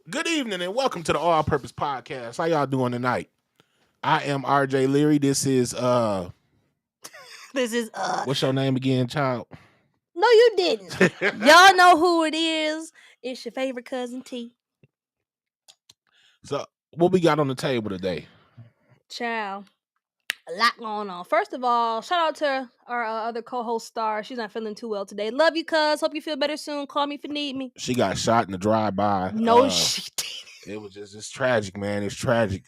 Good evening and welcome to the All Purpose Podcast. How y'all doing tonight? I am RJ Leary. This is This is what's your name again, child? No, you didn't. Y'all know who it is. It's your favorite cousin T. So what we got on the table today? Child, a lot going on. First of all, shout out to our other co-host Star. She's not feeling too well today. Love you, cuz. Hope you feel better soon. Call me if you need me. She got shot in the drive-by. No, she didn't. It was it's tragic, man. It's tragic.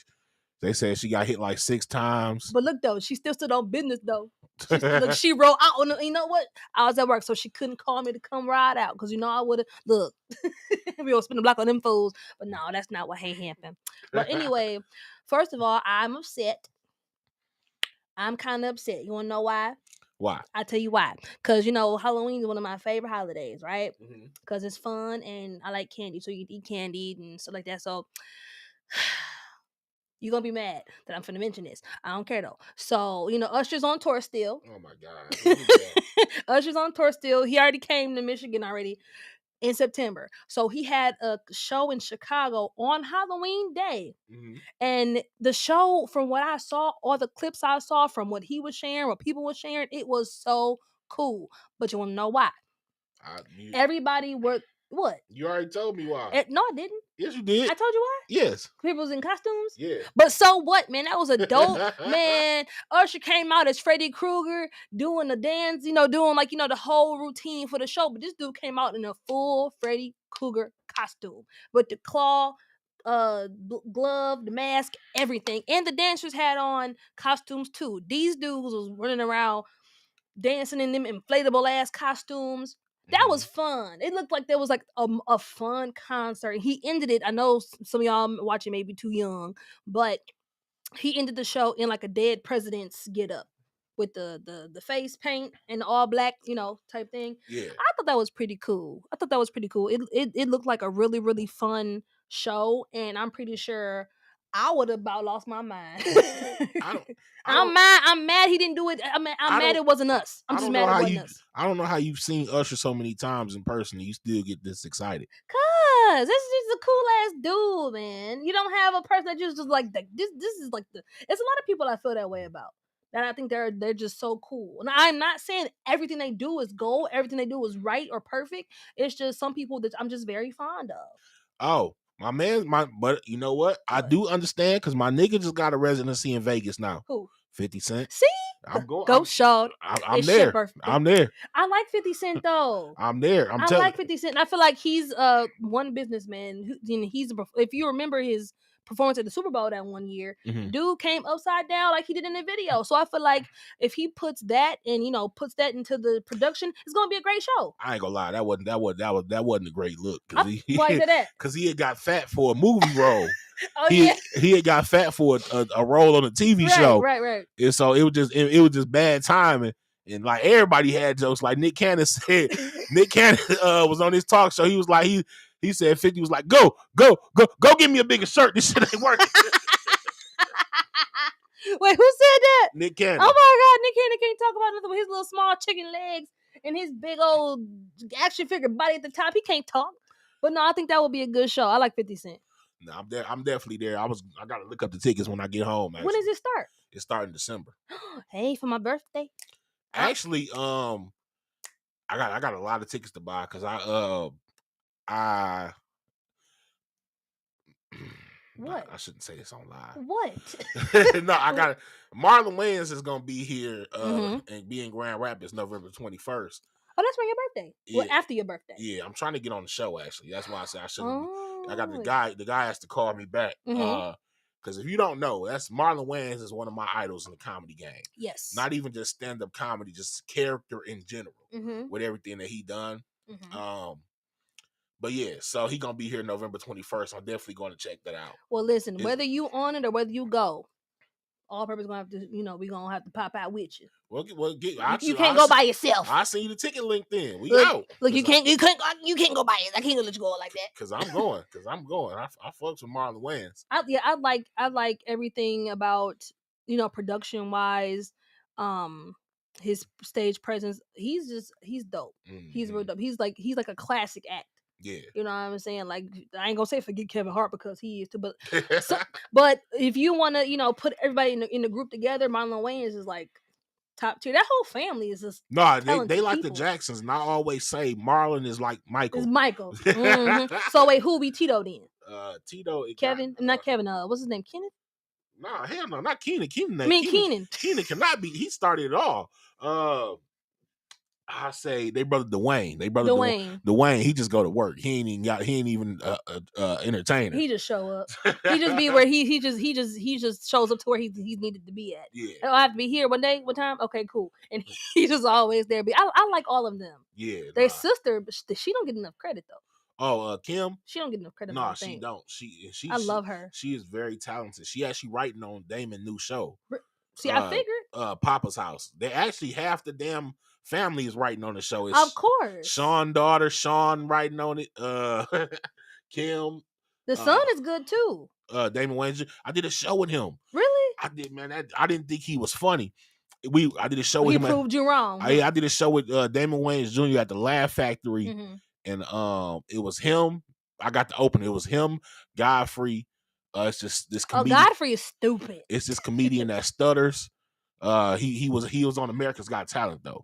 They said she got hit like 6 times. But look though, she still stood on business though. She wrote out on the, you know what? I was at work, so she couldn't call me to come ride out because I would have look. We were spin the block on them fools, but no, that's not what happened. But anyway, first of all, I'm upset. I'm kind of upset. You want to know why? Why? I'll tell you why. Because, Halloween is one of my favorite holidays, right? Mm-hmm. Because it's fun and I like candy. So you can eat candy and stuff like that. So you're going to be mad that I'm finna mention this. I don't care though. So, Usher's on tour still. Oh my God. Usher's on tour still. He already came to Michigan already in September. So he had a show in Chicago on Halloween Day. Mm-hmm. And the show, from what I saw, all the clips I saw from what he was sharing, what people were sharing, it was so cool. But you want to know why? Everybody were what? You already told me why. No, I didn't. Yes, you did. I told you why? Yes. People was in costumes? Yeah. But so what, man? That was a dope, man. Usher came out as Freddy Krueger doing the dance, doing like, the whole routine for the show. But this dude came out in a full Freddy Krueger costume with the claw, glove, the mask, everything. And the dancers had on costumes too. These dudes was running around dancing in them inflatable ass costumes. That was fun. It looked like there was like a fun concert. He ended it. I know some of y'all watching may be too young, but he ended the show in like a dead president's get up with the face paint and the all black, type thing. Yeah. I thought that was pretty cool. It looked like a really, really fun show, and I'm pretty sure I would have about lost my mind. I'm mad he didn't do it. I'm mad it wasn't us. I'm just mad it wasn't us. I don't know how you've seen Usher so many times in person and you still get this excited. Cause this is just a cool ass dude, man. You don't have a person that just like this. This is like it's a lot of people I feel that way about. And I think they're just so cool. And I'm not saying everything they do is gold, everything they do is right or perfect. It's just some people that I'm just very fond of. Oh. My man, but you know what? I do understand because my nigga just got a residency in Vegas now. Who? 50 Cent. See? I'm going. Go, Sean. I'm there. I'm there. I like 50 Cent though. I'm there. I like 50 Cent. I feel like he's one businessman. If you remember his performance at the Super Bowl that one year, dude came upside down like he did in the video. So I feel like if he puts that and puts that into the production, it's gonna be a great show. I ain't gonna lie, that wasn't a great look. Why is that? Because he had got fat for a movie role. Oh, yeah. He had got fat for a role on a TV show. Right. And so it was just bad timing. And like everybody had jokes. Like Nick Cannon said, was on his talk show. He was like, he said 50 was like, go give me a bigger shirt. This shit ain't working. Wait, who said that? Nick Cannon. Oh my God, Nick Cannon can't talk about nothing with his little small chicken legs and his big old action figure body at the top. He can't talk. But no, I think that would be a good show. I like 50 Cent. No, I'm there. I'm definitely there. I gotta look up the tickets when I get home. Actually. When does it start? It starts in December. Hey, for my birthday. Actually, I got a lot of tickets to buy because what? I shouldn't say this on live. What? No, I got it. Marlon Wayans is gonna be here and be in Grand Rapids November 21st. Oh, that's for your birthday. Yeah. Well, after your birthday. Yeah, I'm trying to get on the show. Actually, that's why I said I shouldn't. I got the guy has to call me back. Because if you don't know, that's Marlon Wayans is one of my idols in the comedy game. Yes. Not even just stand-up comedy, just character in general with everything that he done. But yeah, so he gonna be here November 21st. I'm definitely going to check that out. Well, listen, whether you on it or whether you go, All Purpose gonna have to, we gonna have to pop out with you. Well, you can't go by yourself. I seen you the ticket link then. We out. Look, you can't go by it. I can't let you go like that. Cause I'm going. I fucks with Marlon Wayans. I like everything about production wise, his stage presence. He's dope. He's real dope. He's like a classic act. Yeah. You know what I'm saying? Like, I ain't gonna say forget Kevin Hart because he is too, but but if you want to, put everybody in the group together, Marlon Wayans is like top tier. That whole family is just No, talented they like people. the Jacksons, and I always say Marlon is like Michael. It's Michael. So wait, who be Tito then? Tito, Kevin, not Kevin. What's his name? Kenneth? Nah, hell no, not Keenan. Keenan. Keenan. Keenan cannot be. He started it all. I say they brother Dwayne. Dwayne. He just go to work. He ain't even entertainer. He just show up. He just be where he just shows up to where he's needed to be at. Yeah. I have to be here one day, one time. Okay, cool. And he's just always there. I like all of them. Yeah. Their sister, but she don't get enough credit though. Oh, Kim. She don't get enough credit. No, she don't. I love her. She is very talented. She actually writing on Damon's new show. See, I figured. Papa's House. They actually half the damn family is writing on the show. It's of course. Sean's daughter, Sean writing on it. Kim. The son is good too. Damon Wayans. I did a show with him. Really? I did, man. I didn't think he was funny. I did a show with him. He proved you wrong. I did a show with Damon Wayans Jr. at the Laugh Factory, and it was him. I got to open. It was him, Godfrey. It's just this comedian. Godfrey is stupid. It's this comedian that stutters. He was on America's Got Talent though,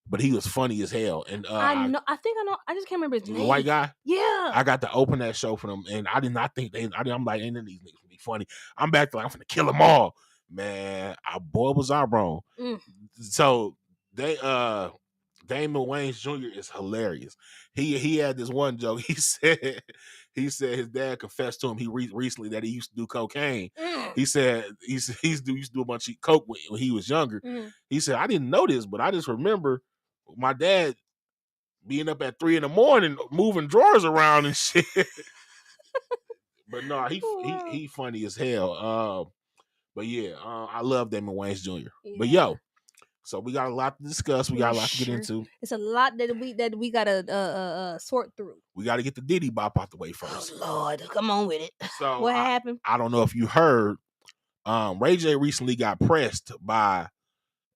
but he was funny as hell. And I know. I just can't remember his name. The white guy. Yeah. I got to open that show for them, and I did not think I'm like, ain't none of these niggas gonna be funny. I'm back to like, I'm gonna kill them all, man. Boy, was I wrong. So they Damon Wayans Jr. is hilarious. He had this one joke. He said his dad confessed to him recently that he used to do cocaine. He said he used to do a bunch of coke when he was younger. He said, I didn't know this, but I just remember my dad being up at 3 a.m, moving drawers around and shit. But no, he funny as hell. But yeah, I love Damon Wayans Jr. Yeah. But yo. So we got a lot to discuss. We got a lot to get into. It's a lot that we gotta sort through. We got to get the Diddy bop out the way first. Oh Lord, come on with it. So what happened? I don't know if you heard. Ray J recently got pressed by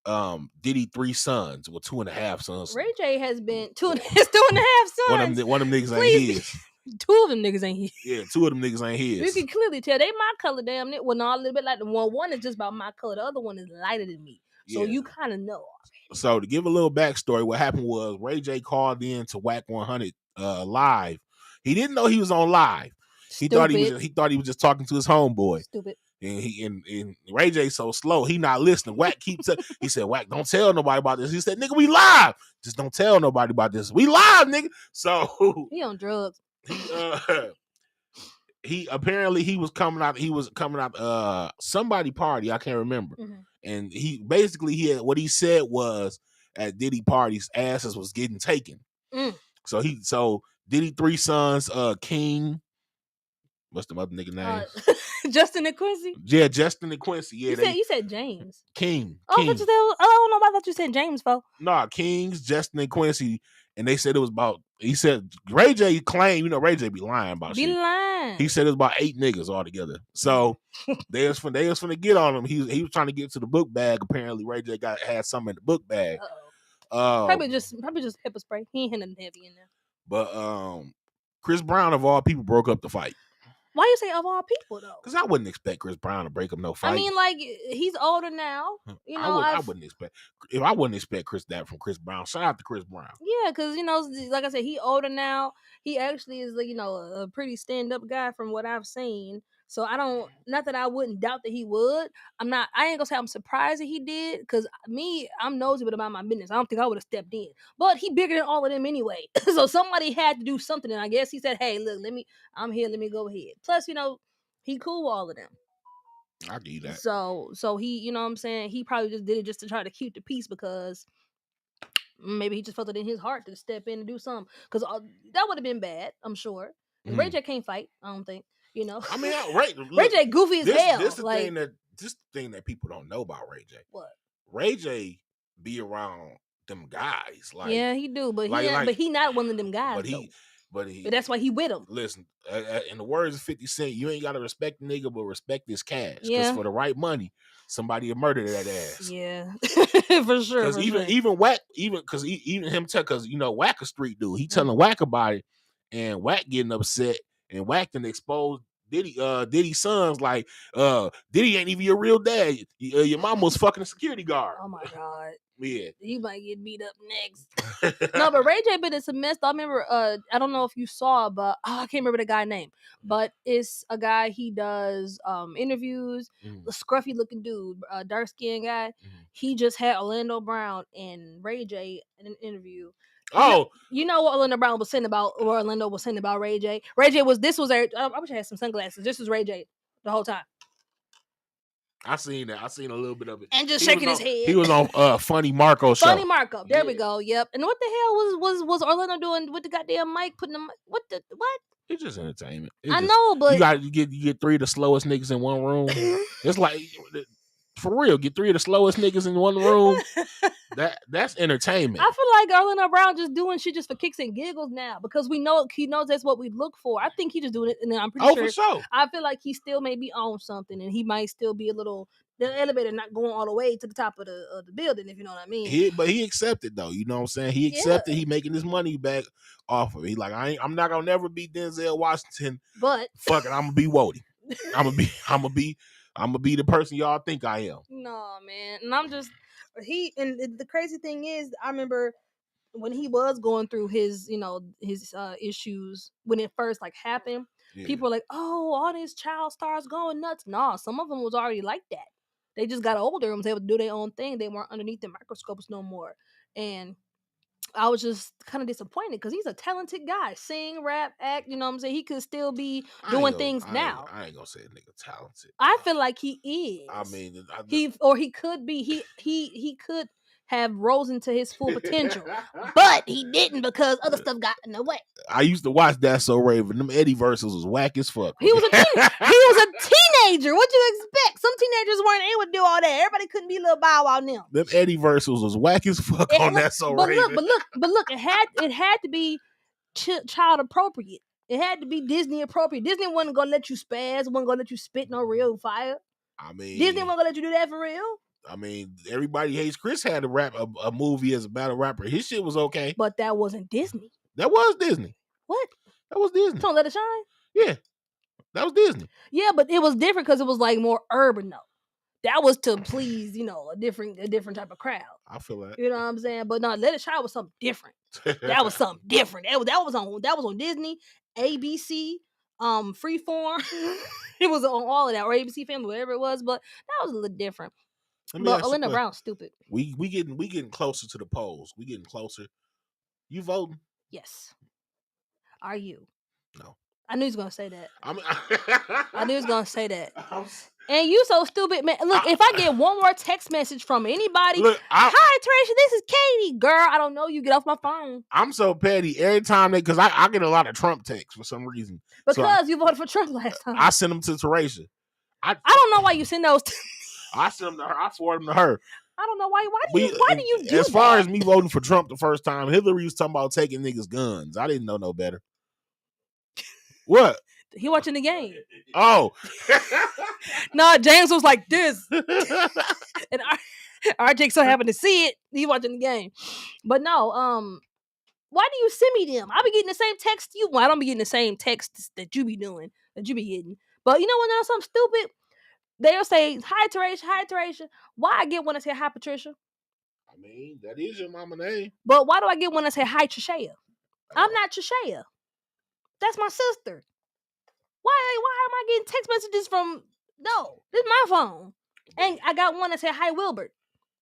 Diddy 3 sons, well 2.5 sons. Ray J has been 2.5 sons. One of them niggas ain't his. 2 of them niggas ain't his. Yeah, 2 of them niggas ain't his. You can clearly tell they my color. Damn it. Well, no, a little bit like the one. One is just about my color. The other one is lighter than me. So you kind of know already. So to give a little backstory, what happened was Ray J called in to Whack 100 live. He didn't know he was on live. He thought he was just talking to his homeboy. Stupid. And Ray J so slow, he not listening. Whack keeps he said, Whack, don't tell nobody about this. He said, nigga, we live. Just don't tell nobody about this. We live, nigga. So he on drugs. He apparently he was coming out somebody party, I can't remember. And he had what he said was at Diddy parties, asses was getting taken. So Diddy 3 sons, King, what's the other nigga name? Justin and Quincy. Yeah, Justin and Quincy. Yeah, you said James. King. Oh, King. I don't know. I thought you said James, folks. Nah, Kings, Justin and Quincy, and they said it was about. He said Ray J claimed, Ray J be lying about shit. Lying. He said it was about 8 niggas altogether. So they was finna get on him. He was trying to get to the book bag. Apparently, Ray J had something in the book bag. Probably just pepper spray. He ain't had nothing heavy in there. But Chris Brown of all people broke up the fight. Why you say of all people though? Because I wouldn't expect Chris Brown to break up no fight. I mean, like he's older now. I wouldn't expect that from Chris Brown. Shout out to Chris Brown. Yeah, because like I said, he older now. He actually is a pretty stand up guy from what I've seen. So not that I wouldn't doubt that he would. I ain't gonna say I'm surprised that he did, because I'm nosy about my business. I don't think I would have stepped in. But he bigger than all of them anyway. So somebody had to do something, and I guess he said, hey, look, I'm here, let me go ahead. Plus, he cool with all of them. I give you that. So he, you know what I'm saying, he probably just did it just to try to keep the peace, because maybe he just felt it in his heart to step in and do something. Because that would have been bad, I'm sure. And Ray J can't fight, I don't think. I mean, Ray J goofy as hell. This the thing that people don't know about Ray J. What? Ray J be around them guys. Like, yeah, he do, but he not one of them guys. But that's why he with him. Listen, in the words of 50 Cent, you ain't gotta respect the nigga, but respect this cash. Because Yeah. for the right money, somebody will murder that ass. Yeah, for sure. Because even Whack, even him tell, because Whack a street dude. He telling Whack about it. and Wack getting upset, and Wack then exposed Diddy's sons like, Diddy ain't even your real dad. Your mama was fucking a security guard. Oh my God. Yeah. He might get beat up next. No, but Ray J been in some mess. I remember, I don't know if you saw, but I can't remember the guy's name. But it's a guy, he does interviews, a scruffy looking dude, dark skinned guy. He just had Orlando Brown and Ray J in an interview. You know what Orlando Brown was saying about, or Orlando was saying about Ray J? Ray J was, I wish I had some sunglasses. This was Ray J the whole time. I seen that. I seen a little bit of it. And just shaking his head. He was on Funny Marco show. Funny Marco. There we go. Yep. And what the hell was Orlando doing with the goddamn mic? Putting the what? It's just entertainment. I know, but you get 3 of the slowest niggas in one room. It's like, for real, get 3 of the slowest niggas in one room. That's entertainment. I feel like Orlando Brown just doing shit just for kicks and giggles now, because he knows that's what we look for. I think he just doing it, and I'm pretty sure. For sure. I feel like he still may be on something, and he might still be the elevator not going all the way to the top of the building, if you know what I mean. But he accepted though, you know what I'm saying? He accepted. He making his money back off of it. He like, I'm not gonna never be Denzel Washington, but fuck it, I'm gonna be Wody. I'm gonna be the person y'all think I am. No, man, and I'm just and the crazy thing is, I remember when he was going through his issues when it first happened. People were like, oh, all these child stars going nuts. Nah, some of them was already like that. They just got older and was able to do their own thing. They weren't underneath the microscopes no more. And I was just kind of disappointed because he's a talented guy. Sing, rap, act, you know what I'm saying? He could still be doing things now. I ain't gonna say a nigga talented. I feel like he is. I mean, he could be. He could have rose into his full potential, but he didn't because other stuff got in the way. I used to watch That So Raven. Them Eddie verses was whack as fuck. He was a teenager. What you expect? Some teenagers weren't able to do all that. Everybody couldn't be little Bow Wow now. Them Eddie verses was whack as fuck on That So Raven. But look, it had to be child appropriate. It had to be Disney appropriate. Disney wasn't gonna let you spaz. Wasn't gonna let you spit no real fire. I mean, Disney wasn't gonna let you do that for real. I mean, Everybody Hates Chris had a movie as a battle rapper. His shit was okay. But that wasn't Disney. That was Disney. What? That was Disney. Don't Let It Shine? Yeah. That was Disney. Yeah, but it was different because it was more urban though. That was to please, a different type of crowd. I feel that. You know what I'm saying? But no, Let It Shine was something different. That was something different. That was on Disney, ABC, Freeform. It was on all of that, or ABC Family, whatever it was, but that was a little different. But Orlando Brown's stupid. We getting closer to the polls. We getting closer. You voting? Yes. Are you? No. I knew he was gonna say that. I knew he was gonna say that. And you so stupid, man. Look, if I get one more text message from anybody, hi Teresa, this is Katie. Girl, I don't know you. Get off my phone. I'm so petty every time because I get a lot of Trump texts for some reason. Because you voted for Trump last time. I send them to Teresa. I don't know why you send those. I send them to her. I forward them to her. I don't know why. Why do you do that? As far as me voting for Trump the first time, Hillary was talking about taking niggas' guns. I didn't know no better. What? He watching the game. Oh. No, James was like this. And RJ so happened to see it. He watching the game. But no, why do you send me them? I be getting the same text you. Well, I don't be getting the same texts that you be doing, that you be getting. But you know when there's something stupid, they'll say, hi Teresa. Why I get one that say hi Patricia? I mean, that is your mama name. But why do I get one that say hi Trishea? I'm not Trishea. That's my sister. Why am I getting text messages from? No, this is my phone. And I got one that said hi Wilbert.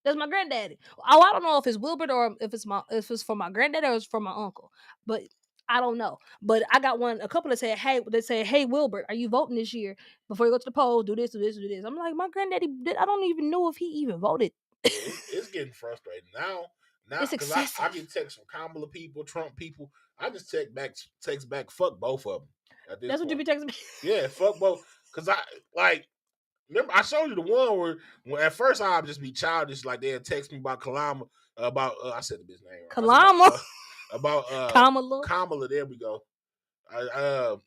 That's my granddaddy. Oh, I don't know if it's Wilbert or if it's for my granddaddy or it's for my uncle. But I don't know. But I got a couple that said, hey Wilbert, are you voting this year? Before you go to the polls, do this. I'm like, my granddaddy, I don't even know if he even voted. It's getting frustrating now. It's excessive. I get texts from Kamala people, Trump people. I just text back, fuck both of them. That's what you be texting me? Yeah, fuck both. Because remember, I showed you the one where at first I'd just be childish, like they'd text me about Kalama, I said the bitch name. Kalama? About Kamala, there we go.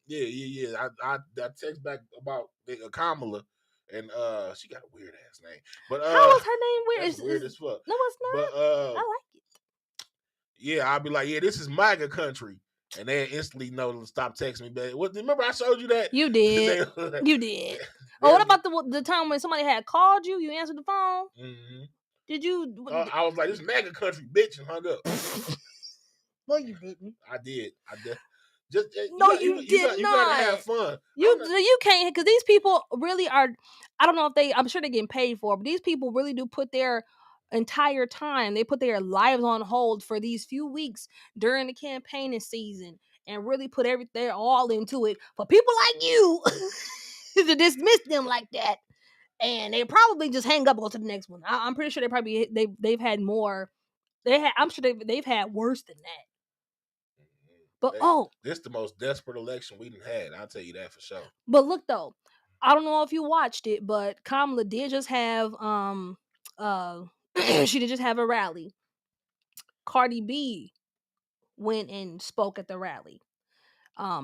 Yeah. I text back about Kamala, and she got a weird ass name. But how is her name weird? It's weird as fuck. No, it's not. But I like it. Yeah, I'll be like, yeah, this is MAGA country. and they instantly know to stop texting me. But remember I showed you that? You did. You did. Oh, what about the time when somebody had called you? You answered the phone. Mm-hmm. Did you? I was like, "This mega country bitch," and hung up. No, you didn't. I did. Just no, you did not. You gotta have fun. You can't, because these people really are. I don't know if they. I'm sure they're getting paid for, but these people really do put their entire time. They put their lives on hold for these few weeks during the campaigning season, and really put everything all into it for people like you to dismiss them like that. And they probably just hang up and go to the next one. I'm pretty sure they've had more. I'm sure they've had worse than that. But this is the most desperate election we done had. I'll tell you that for sure. But look though, I don't know if you watched it, but Kamala did just have she did just have a rally. Cardi B went and spoke at the rally.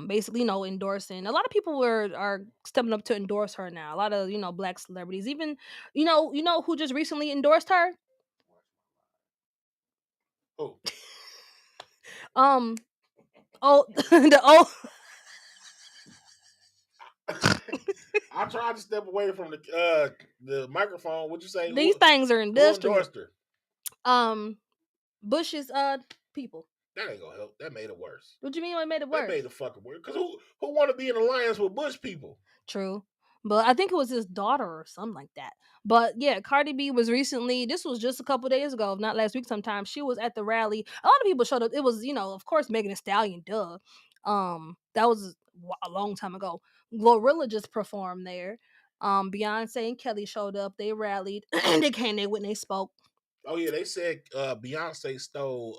Basically, endorsing. A lot of people are stepping up to endorse her now. A lot of black celebrities, even who just recently endorsed her. Oh, the I tried to step away from the microphone. What'd you say? These things are industrial. Who endorsed her? Bush's people. That ain't gonna help. That made it worse. What do you mean? What made it worse? That made it fucking worse. Because who want to be in alliance with Bush people? True. But I think it was his daughter or something like that. But yeah, Cardi B was recently, this was just a couple days ago, if not last week sometime. She was at the rally. A lot of people showed up. It was, of course, Megan Thee Stallion, duh. That was a long time ago. Glorilla just performed there. Beyonce and Kelly showed up. They rallied. They came there when they spoke. Oh yeah, they said Beyonce stole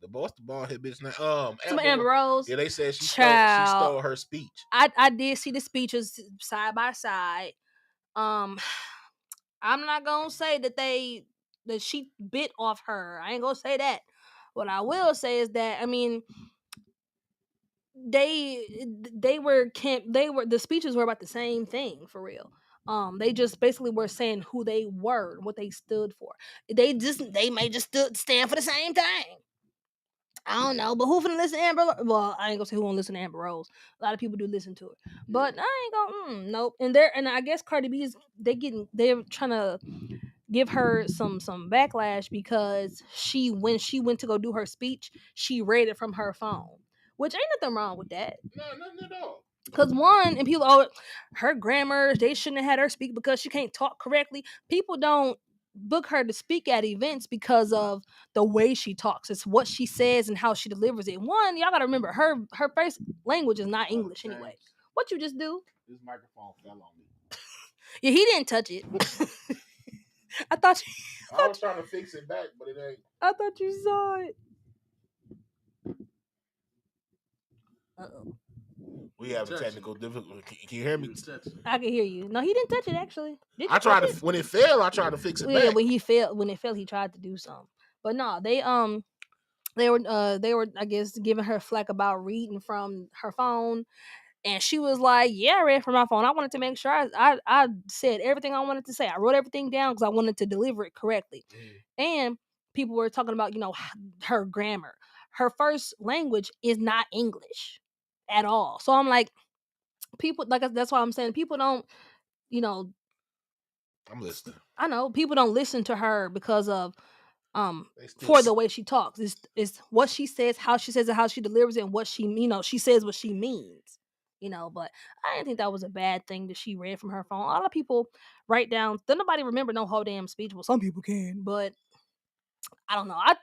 the ball hit bitch name. Amber Rose. Yeah, they said she stole her speech. I did see the speeches side by side. I'm not gonna say that she bit off her. I ain't gonna say that. What I will say is that the speeches were about the same thing for real. They just basically were saying who they were, what they stood for. They may just stand for the same thing. I don't know, but who finna listen to Amber? Well, I ain't gonna say who won't listen to Amber Rose. A lot of people do listen to her, but I ain't gonna. Nope. And I guess Cardi B they're trying to give her some backlash because when she went to go do her speech, she read it from her phone, which ain't nothing wrong with that. No, nothing at all. Because and people, her grammar, they shouldn't have had her speak because she can't talk correctly. People don't book her to speak at events because of the way she talks. It's what she says and how she delivers it. One, y'all gotta remember her first language is not English anyway. What you just do? This microphone fell on me. Yeah, he didn't touch it. I was trying to fix it back, but it ain't. I thought you saw it. Uh-oh. We have a technical difficulty. Can you hear me? I can hear you. No, he didn't touch it actually. I tried to when it fell. I tried to fix it back. When it fell, he tried to do something. But no, they were I guess giving her flack about reading from her phone, and she was like, "Yeah, I read from my phone. I wanted to make sure I said everything I wanted to say. I wrote everything down because I wanted to deliver it correctly." And people were talking about her grammar. Her first language is not English at all. So I'm like, people that's why I'm saying people don't, I'm listening. I know people don't listen to her because of for the way she talks. It's what she says, how she says it, how she delivers it, and what she says what she means. But I didn't think that was a bad thing that she read from her phone. A lot of people write down. Then nobody remember no whole damn speech. Well, some people can, but I don't know. I just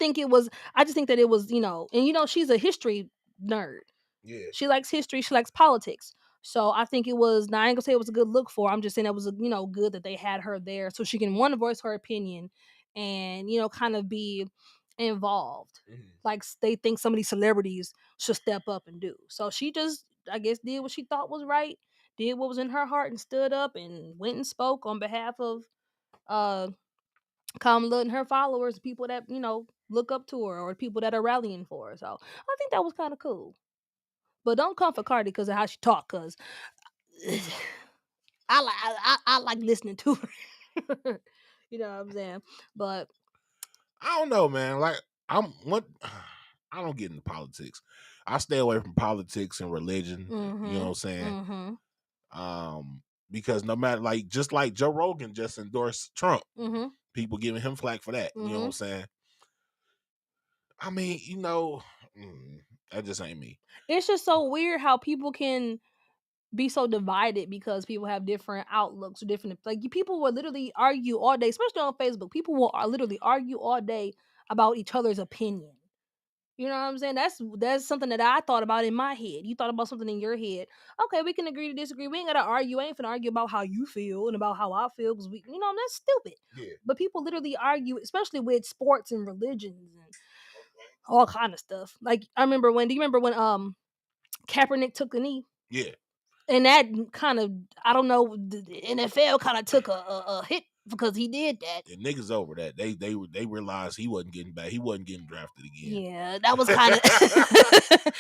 think that it was, and she's a history nerd. Yeah. She likes history. She likes politics. So I think it was. Now I ain't gonna say it was a good look for her. I'm just saying it was good that they had her there so she can voice her opinion and kind of be involved. Like they think some of these celebrities should step up and do. So she just, I guess, did what she thought was right, did what was in her heart, and stood up and went and spoke on behalf of Kamala and her followers, people that look up to her or people that are rallying for her. So I think that was kind of cool. But don't come for Cardi because of how she talk. Because I like listening to her. You know what I'm saying? But I don't know, man. Like I don't get into politics. I stay away from politics and religion. Mm-hmm. You know what I'm saying? Mm-hmm. Because no matter, like, just like Joe Rogan just endorsed Trump, Mm-hmm. people giving him flack for that. You know what I'm saying? I mean, that just ain't me. It's just so weird how people can be so divided because people have different outlooks or different, like, people will literally argue all day, especially on Facebook. People will literally argue all day about each other's opinion. You know what I'm saying? That's something that I thought about in my head. You thought about something in your head. Okay, we can agree to disagree. We ain't gotta argue. I ain't finna argue about how you feel and about how I feel, because that's stupid. Yeah. But people literally argue, especially with sports and religions and all kind of stuff. Like, do you remember when Kaepernick took a knee? Yeah. And that kind of, I don't know, the NFL kind of took a hit because he did that. The niggas over that. They realized he wasn't getting back. He wasn't getting drafted again. Yeah, that was kind of.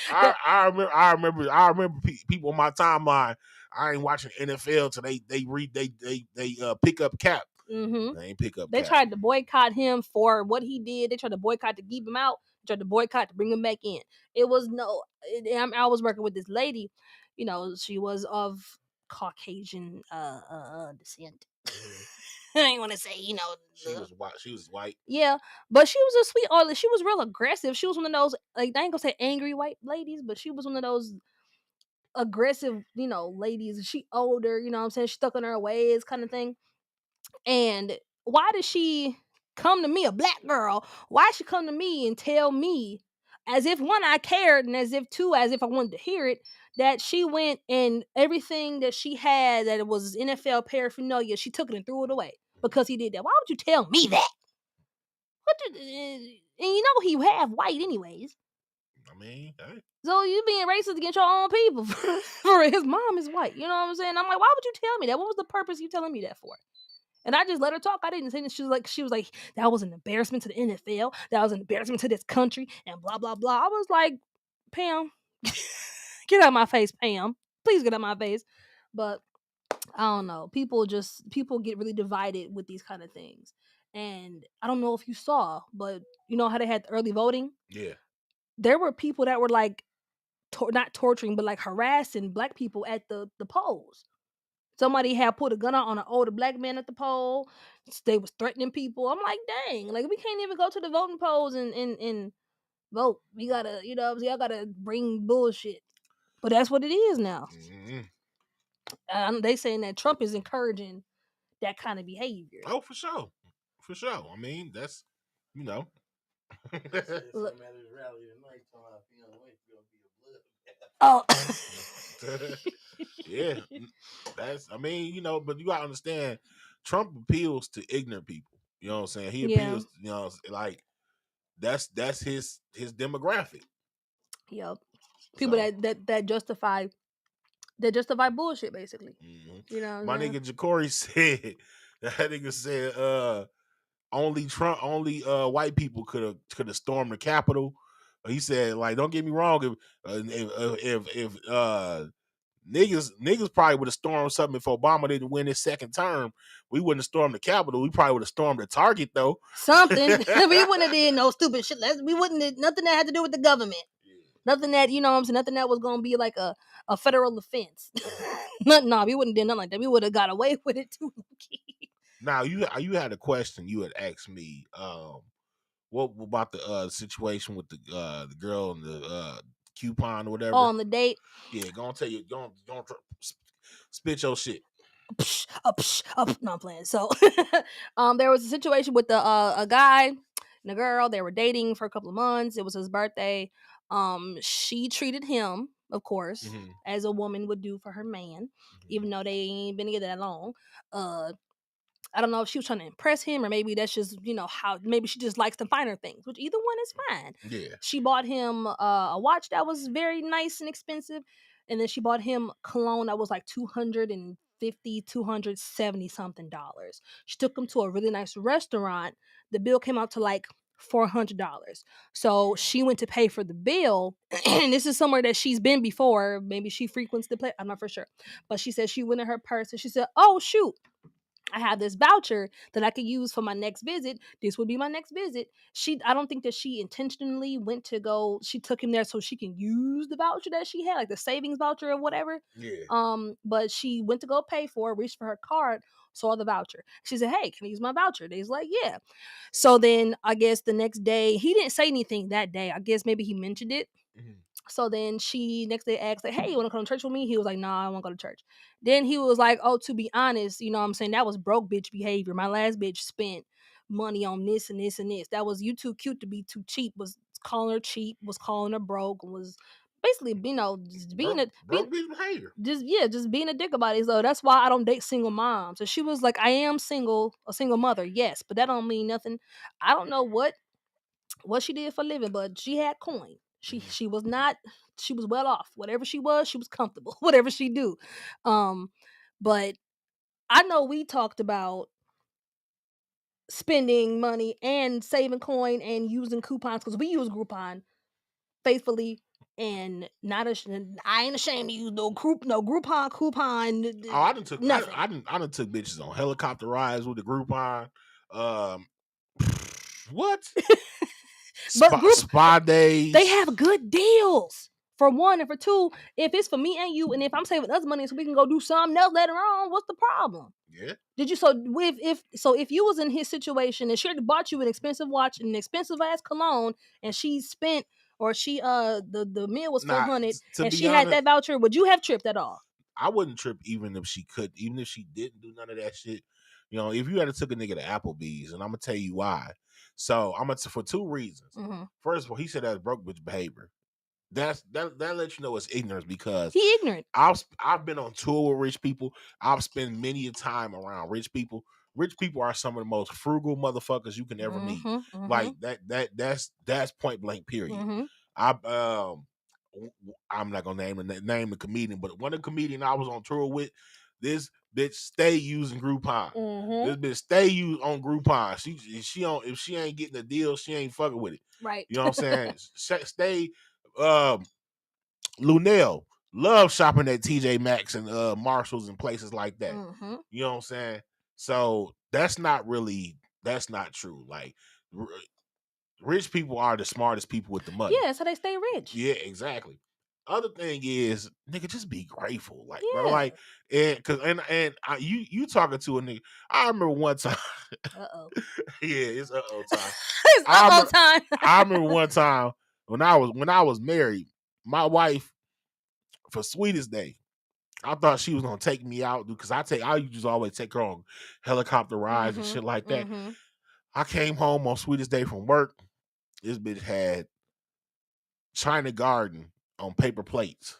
I remember people on my timeline. I ain't watching NFL till they pick up Cap. Mm-hmm. They ain't pick up. They Cap. tried to boycott him for what he did. They tried to boycott to keep him out. They tried to boycott to bring him back in. It was I was working with this lady. She was of Caucasian descent. I ain't want to say, she was white. She was white. Yeah, but she was a sweet. She was real aggressive. She was one of those, like, I ain't gonna say angry white ladies, but she was one of those aggressive, ladies. She older, you know what I'm saying? She stuck in her ways, kind of thing. And why did she come to me, a black girl? Why she come to me and tell me, as if, one, I cared, and as if, two, as if I wanted to hear it, that she went and everything that she had that it was NFL paraphernalia, she took it and threw it away because he did that? Why would you tell me that? And he half white anyways. I mean, hey. So you being racist against your own people for his mom is white. You know what I'm saying? I'm like, why would you tell me that? What was the purpose of you telling me that for? And I just let her talk. I didn't say that. She was like, that was an embarrassment to the NFL. That was an embarrassment to this country, and blah blah blah. I was like, Pam, get out of my face, Pam. Please get out of my face. But I don't know. People get really divided with these kind of things. And I don't know if you saw, but you know how they had the early voting? Yeah. There were people that were like, not torturing, but like harassing black people at the polls. Somebody had put a gun out on an older black man at the poll. They was threatening people. I'm like, dang, like, we can't even go to the voting polls and vote. We gotta, y'all gotta bring bullshit. But that's what it is now. Mm-hmm. They saying that Trump is encouraging that kind of behavior. Oh, for sure. For sure. I mean, that's, Oh. Yeah. That's, but you gotta understand, Trump appeals to ignorant people. You know what I'm saying? He appeals, like, that's his demographic. Yep. People that justify bullshit, basically. Mm-hmm. My nigga Ja'Cory said, that nigga said, only white people could have stormed the Capitol. He said, like, don't get me wrong, if niggas probably would have stormed something if Obama didn't win his second term. We wouldn't have stormed the Capitol. We probably would have stormed the Target though. Something. We wouldn't have did no stupid shit. We wouldn't have nothing that had to do with the government. Yeah. Nothing that, nothing that was gonna be like a federal offense. No, we wouldn't have done nothing like that. We would have got away with it too. Now you had a question you had asked me. What about the situation with the girl and the coupon or whatever? Oh, on the date? Yeah, gonna tell you, gonna spit your shit. No, I'm playing. So, there was a situation with a guy and a girl. They were dating for a couple of months. It was his birthday. She treated him, of course, as a woman would do for her man, even though they ain't been together that long. I don't know if she was trying to impress him, or maybe that's just, how, maybe she just likes the finer things, which either one is fine. Yeah. She bought him a watch that was very nice and expensive. And then she bought him cologne that was like $270 something. She took him to a really nice restaurant. The bill came out to like $400. So she went to pay for the bill. And this is somewhere that she's been before. Maybe she frequents the place. I'm not for sure. But she said she went in her purse and she said, oh, shoot, I have this voucher that I could use for my next visit. This would be my next visit. I don't think that she intentionally went to go. She took him there so she can use the voucher that she had, like the savings voucher or whatever. Yeah. But she went to go pay for it, reached for her card, saw the voucher. She said, "Hey, can I use my voucher?" He's like, "Yeah." So then I guess the next day, he didn't say anything that day. I guess maybe he mentioned it. Mhm. So then she next day asked, like, "Hey, you want to come to church with me?" He was like, "Nah, I want to go to church." Then he was like, "Oh, to be honest, you know what I'm saying, that was broke bitch behavior. My last bitch spent money on this and this and this. That was you too cute to be too cheap." Was calling her cheap, was calling her broke, was basically, just being Broke bitch behavior. just being a dick about it. So that's why I don't date single moms. And she was like, "I am single, a single mother, yes, but that don't mean nothing." I don't know what she did for a living, but she had coin. She was not, she was well off. Whatever she was comfortable. Whatever she do. Um, but I know we talked about spending money and saving coin and using coupons because we use Groupon faithfully and not I ain't ashamed to use no Groupon coupon Oh, nothing. I done took bitches on helicopter rides with the Groupon. Um, what? But Spa days. they have good deals. For one, and for two, if it's for me and you, and if I'm saving us money so we can go do something else later on, what's the problem? Yeah. Did you if you was in his situation and she had bought you an expensive watch and an expensive ass cologne and she spent or she the meal was Nah, 400 to and be she had honest, that voucher, would you have tripped at all? I wouldn't trip even if she could, even if she didn't do none of that shit. You know, if you had to took a nigga to Applebee's, and I'm gonna tell you why. So I'm gonna for two reasons. Mm-hmm. First of all, he said that's broke bitch behavior. That lets you know it's ignorance because He ignorant. I've been on tour with rich people. I've spent many a time around rich people. Rich people are some of the most frugal motherfuckers you can ever meet. Mm-hmm. Mm-hmm. Like that's point blank. Period. Mm-hmm. I I'm not gonna name the comedian, but one of the comedian I was on tour with, this bitch stay using Groupon. Mm-hmm. This bitch stay use on Groupon. She don't, if she ain't getting a deal, she ain't fucking with it. Right. You know what I'm saying? Stay. Lunell love shopping at TJ Maxx and Marshalls and places like that. Mm-hmm. You know what I'm saying? So that's not true. Like rich people are the smartest people with the money. Yeah, so they stay rich. Yeah, exactly. Other thing is, nigga, just be grateful, like, bro, Yeah. like, you talking to a nigga. I remember one time. Uh-oh. Yeah, it's time. It's uh-oh time. I remember one time when I was married, my wife for Sweetest Day, I thought she was gonna take me out because I used to always take her on helicopter rides and Mm-hmm. shit like that. Mm-hmm. I came home on Sweetest Day from work. This bitch had China Garden on paper plates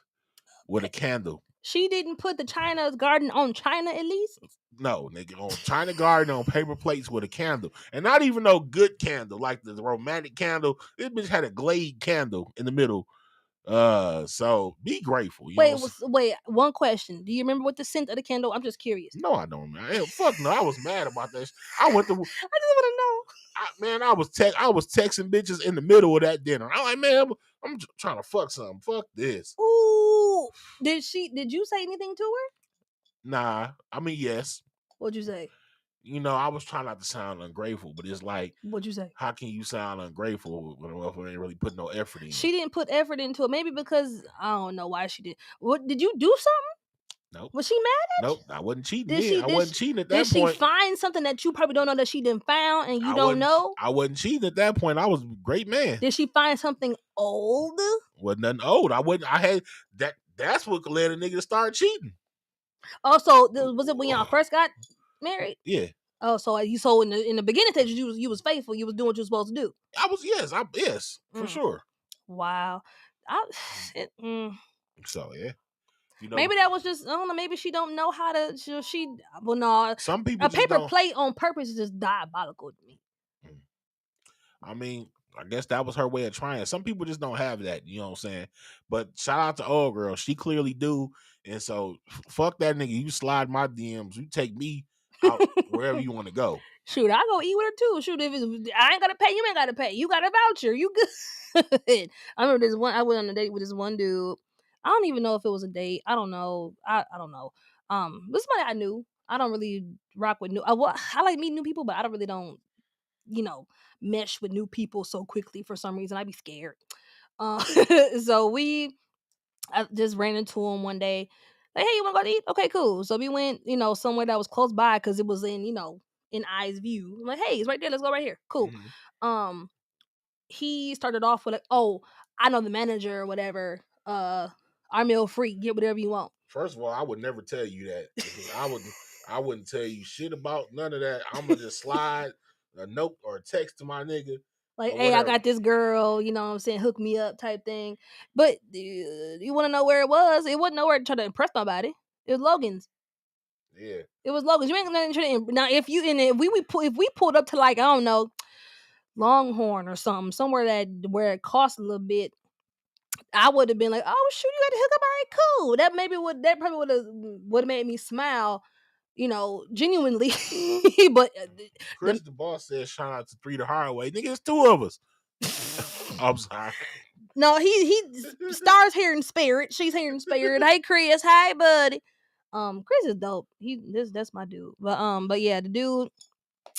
with a candle. She didn't put the China's garden on China at least? No, nigga, on China Garden on paper plates with a candle. And not even no good candle, like the romantic candle. This bitch had a Glade candle in the middle. So be grateful. You know. Wait, one question. Do you remember what the scent of the candle? I'm just curious. No, I don't, man. Fuck no, I was mad about that. I went to I just want to know. I was texting bitches in the middle of that dinner. I'm like, man, I'm trying to fuck something. Fuck this. Ooh. Did you say anything to her? Nah, I mean, yes. What'd you say? You know, I was trying not to sound ungrateful, but it's like, What'd you say? how can you sound ungrateful when we ain't really put no effort in? She didn't put effort into it. Maybe because I don't know why she did. What did you do something? Nope. Was she mad at you? Nope, I wasn't cheating. I wasn't cheating at that point. point. Did she find something that you probably don't know that she didn't found and you don't know? I wasn't cheating at that point. I was a great man. Did she find something old? Wasn't nothing old. I had that. That's what led a nigga to start cheating. Also, was it when y'all first got married? Yeah. Oh, so in the beginning stages you was faithful. You was doing what you were supposed to do. I was yes for sure. Wow. So yeah. You know, maybe that was just I don't know. Maybe she don't know how to. Well, no. Some people A paper plate on purpose is just diabolical to me. I mean, I guess that was her way of trying. Some people just don't have that, you know what I'm saying? But shout out to old girl, she clearly do. And so fuck that nigga. You slide my DMs, you take me out wherever you want to go. Shoot, I go eat with her too. Shoot, if I ain't gotta pay, you ain't gotta pay. You got a voucher, you good. I remember this one. I went on a date with this one dude. I don't even know if it was a date. I don't know. I don't know. This is somebody I knew. I don't really rock with I like meeting new people, but I don't, mesh with new people so quickly for some reason. I be scared. So I just ran into him one day. Like, hey, you want to go to eat? Okay, cool. So we went, somewhere that was close by because it was in eyes view. I'm like, hey, it's right there. Let's go right here. Cool. Mm-hmm. He started off with like, oh, I know the manager or whatever. Our meal free. Get whatever you want. First of all, I would never tell you that. I wouldn't tell you shit about none of that. I'm gonna just slide a note or a text to my nigga. Like, hey, I got this girl, you know what I'm saying, hook me up type thing. But you want to know where it was? It wasn't nowhere to try to impress nobody. It was Logan's. Yeah. It was Logan's. You ain't gonna try to now if we pulled up to like, I don't know, Longhorn or something, somewhere where it costs a little bit, I would have been like, oh shoot, you got to hook up, all right, cool. That probably would have made me smile, genuinely. But Chris, the boss, said, shout out to 3 the hard way. Nigga, it's 2 of us. I'm sorry. No, he Star's here in spirit. She's here in spirit. Hey Chris, hi buddy. Chris is dope. That's my dude. But yeah, the dude,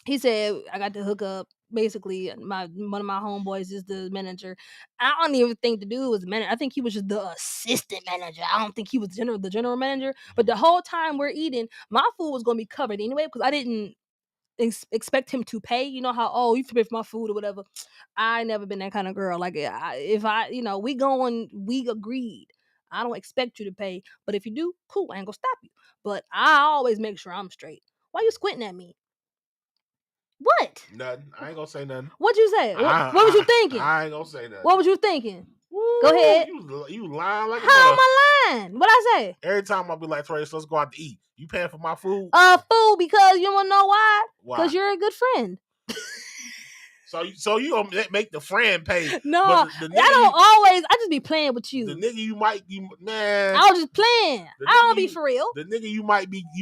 he said I got to hook up. Basically, one of my homeboys is the manager. I don't even think the dude was the manager. I think he was just the assistant manager. I don't think he was the general manager. But the whole time we're eating, my food was gonna be covered anyway because I didn't expect him to pay. You know how, you pay for my food or whatever. I never been that kind of girl. Like, we agreed. I don't expect you to pay, but if you do, cool, I ain't gonna stop you. But I always make sure I'm straight. Why you squinting at me? What? Nothing. I ain't gonna say nothing. What'd you say? What was you thinking? I ain't gonna say nothing. What was you thinking? Woo, go ahead. You lying like a How am I lying? What'd I say? Every time I'll be like, Trace, let's go out to eat. You paying for my food? Food, because you wanna know why? Why? Because you're a good friend. So you gonna make the friend pay? No, I don't always. I just be playing with you. The nigga man. I was just playing. I don't be for real. The nigga you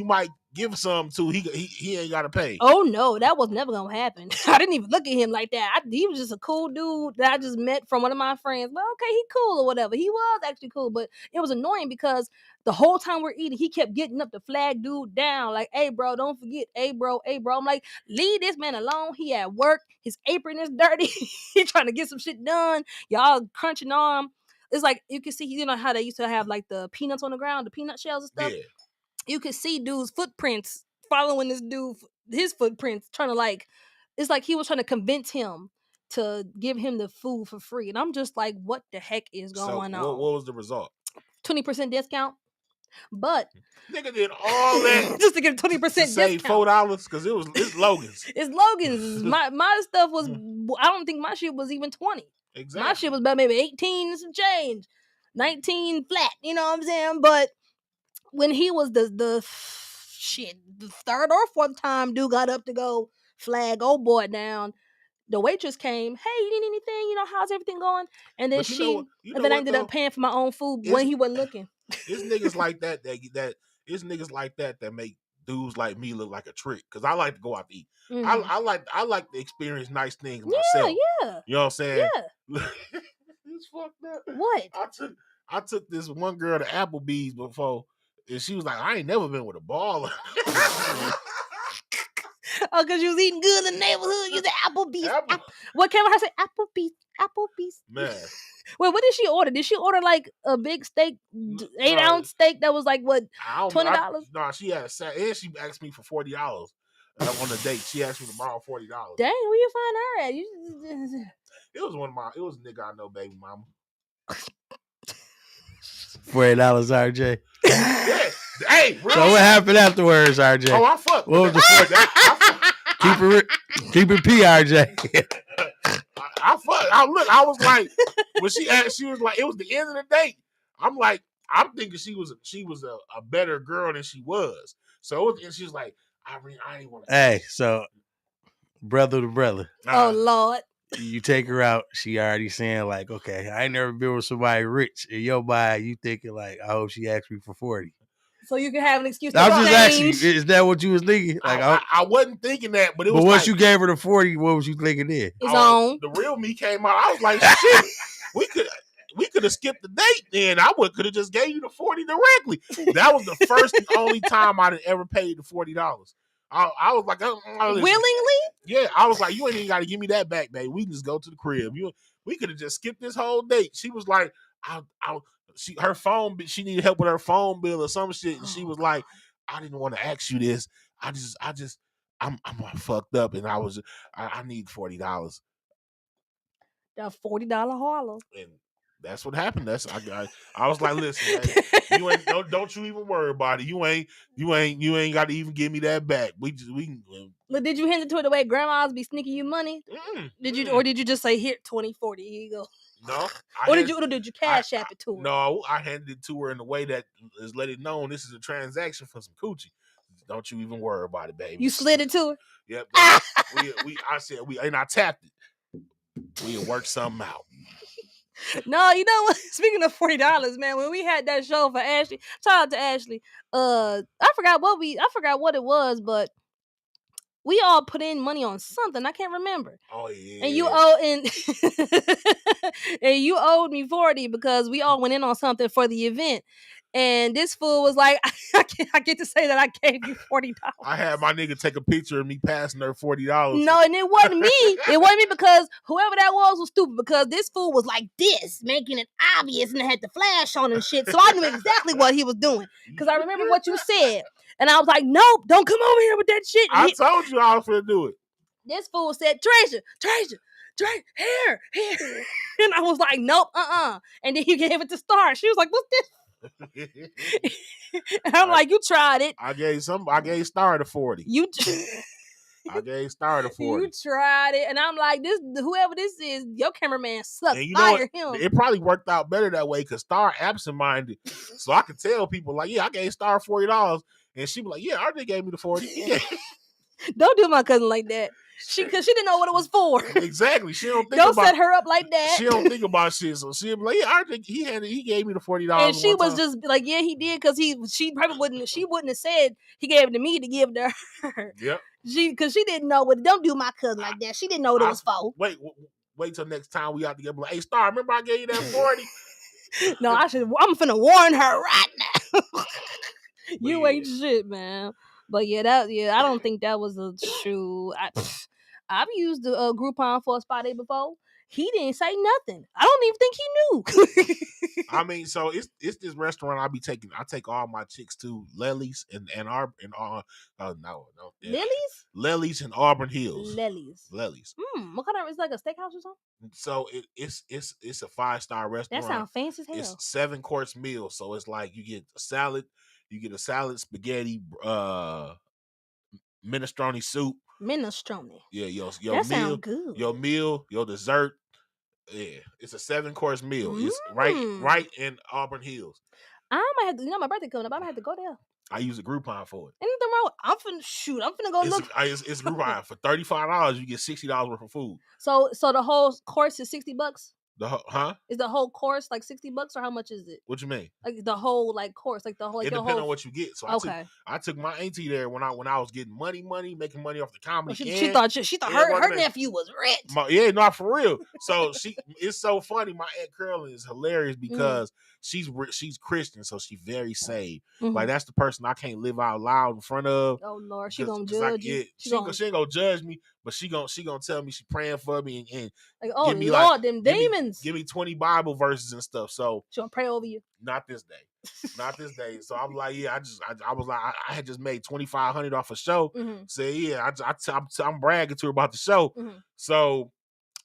might give some to. He ain't gotta pay. Oh no, that was never gonna happen. I didn't even look at him like that. He was just a cool dude that I just met from one of my friends. But okay, he cool or whatever. He was actually cool, but it was annoying because the whole time we're eating, he kept getting up to flag dude down. Like, hey bro, don't forget. Hey bro. I'm like, leave this man alone. He at work. His apron is dirty. He trying to get some shit done. Y'all crunching on him. It's like you can see, you know how they used to have like the peanuts on the ground, the peanut shells and stuff. Yeah. You could see dude's footprints following this dude, his footprints, trying to it's like he was trying to convince him to give him the food for free. And I'm just like, what the heck is going on? What was the result? 20% discount. But nigga did all that just to get 20% discount. Save $4 because it's Logan's. It's Logan's. My stuff was, I don't think my shit was even 20. Exactly. My shit was about maybe 18 and some change, 19 flat. You know what I'm saying? But when he was the third or fourth time dude got up to go flag old boy down, the waitress came, hey, you need anything? You know, how's everything going? And then I ended up paying for my own food when he wasn't looking. It's niggas like that it's niggas like that make dudes like me look like a trick. Cause I like to go out to eat. Mm-hmm. I like to experience nice things myself. Yeah. You know what I'm saying? Yeah. It's fucked up. What? I took this one girl to Applebee's before, and she was like, I ain't never been with a baller. Oh, because you was eating good in the neighborhood. You said Applebee's. What came out? I said Applebee's. Man. Wait, what did she order? Did she order like a big steak, 8-ounce steak that was like what, $20? No, she had and she asked me for $40 on the date. She asked me to borrow $40. Dang, where you find her at? It was a nigga I know, baby mama. $40, RJ. Yeah. Hey, really? So what happened afterwards, RJ? Oh, I fucked. What was the keep it P, RJ. I was like, when she asked, she was like, it was the end of the date. I'm like, I'm thinking she was a better girl than she was. So and she was like, I ain't want to. Hey, so brother to brother. Oh Lord. You take her out, she already saying like, okay, I ain't never been with somebody rich. In your mind, you thinking like, I hope she asked me for 40. So you can have an excuse to I'm just asking you, is that what you was thinking? Like I wasn't thinking that, but it was. But once you gave her the 40, what was you thinking then? His own. The real me came out. I was like, shit, we could. we could have skipped the date. Then I could have just gave you the $40 directly. That was the first and only time I'd ever paid the $40. I was like, willingly. Yeah, I was like, you ain't even got to give me that back, babe. We can just go to the crib. We could have just skipped this whole date. She was like, her phone, she needed help with her phone bill or some shit, and she was like, I didn't want to ask you this. I'm fucked up, and I need $40. The $40 holler. And that's what happened. I was like, listen, man, you ain't don't you even worry about it. You ain't got to even give me that back. We can. But did you hand it to her the way grandmas be sneaking you money? Or did you just say, here, 20, 40, here you go? No. Or did you cash app it to her? No, I handed it to her in a way that is let it known this is a transaction for some coochie. Don't you even worry about it, baby. You slid it to her? Yep. I said I tapped it. We'll work something out. No, you know what? Speaking of $40, man, when we had that show for Ashley, shout out to Ashley. I forgot what it was, but we all put in money on something. I can't remember. Oh yeah. And you owed me 40 because we all went in on something for the event. And this fool was like, I get to say that I gave you $40. I had my nigga take a picture of me passing her $40. No, and it wasn't me. It wasn't me because whoever that was stupid because this fool was like this, making it obvious and it had the flash on and shit. So I knew exactly what he was doing because I remember what you said. And I was like, nope, don't come over here with that shit. I told you I was going to do it. This fool said, Treasure, here. And I was like, nope, And then he gave it to Star. She was like, what's this? And I'm like, you tried it. I gave Star the 40. I gave Star the 40. You tried it, and I'm like, whoever this is, your cameraman sucks. And you Fire know him. It probably worked out better that way because Star absent-minded, so I could tell people like, yeah, I gave Star $40, and she be like, yeah, RJ gave me the 40. Don't do my cousin like that. Because she didn't know what it was for. Exactly. She don't think don't set her up like that. She don't think about shit. So she'll be like, yeah, he gave me the $40. And she was just like, yeah, he did because she probably wouldn't have said he gave it to me to give to her. Yep. Because she didn't know what. Don't do my cousin like that. She didn't know what it was for. Wait till next time we out together. Like, hey, Star, remember I gave you that 40? No, I'm finna warn her right now. You ain't shit, man. But I don't think that was a true. I've used the Groupon for a spa day before. He didn't say nothing. I don't even think he knew. I mean, so it's this restaurant I take all my chicks to, Lely's and Lely's and Auburn Hills. Lely's. What kind of? It's like a steakhouse or something. So it's a 5-star restaurant. That sounds fancy as hell. It's 7-course meal, so it's like you get a salad, spaghetti, minestrone soup. Minestrone. Yeah, your that sounds good. Your meal, your dessert. Yeah, it's a 7-course meal. It's right in Auburn Hills. I might have to, my birthday coming up. I might have to go there. I use a Groupon for it. Anything wrong? I'm finna go look. It's Groupon for $35. You get $60 worth of food. So the whole course is $60. Is the whole course like $60 or how much is it? What you mean? Like the whole course, like the whole. Like it depends on what you get. So I took my auntie there when I was getting money, making money off the comedy. She thought her nephew was rich. Not for real. So it's so funny. My Aunt Curlin is hilarious because she's Christian, so she's very saved. Mm-hmm. Like that's the person I can't live out loud in front of. Oh Lord, she gonna judge you. She ain't gonna judge me, but she gonna tell me she praying for me and like, oh give me Lord, them demons. Give me 20 Bible verses and stuff. So she gonna pray over you. Not this day. So I'm like, yeah, I was like, I had just made $2,500 off a show. Mm-hmm. So yeah, I'm bragging to her about the show. Mm-hmm. So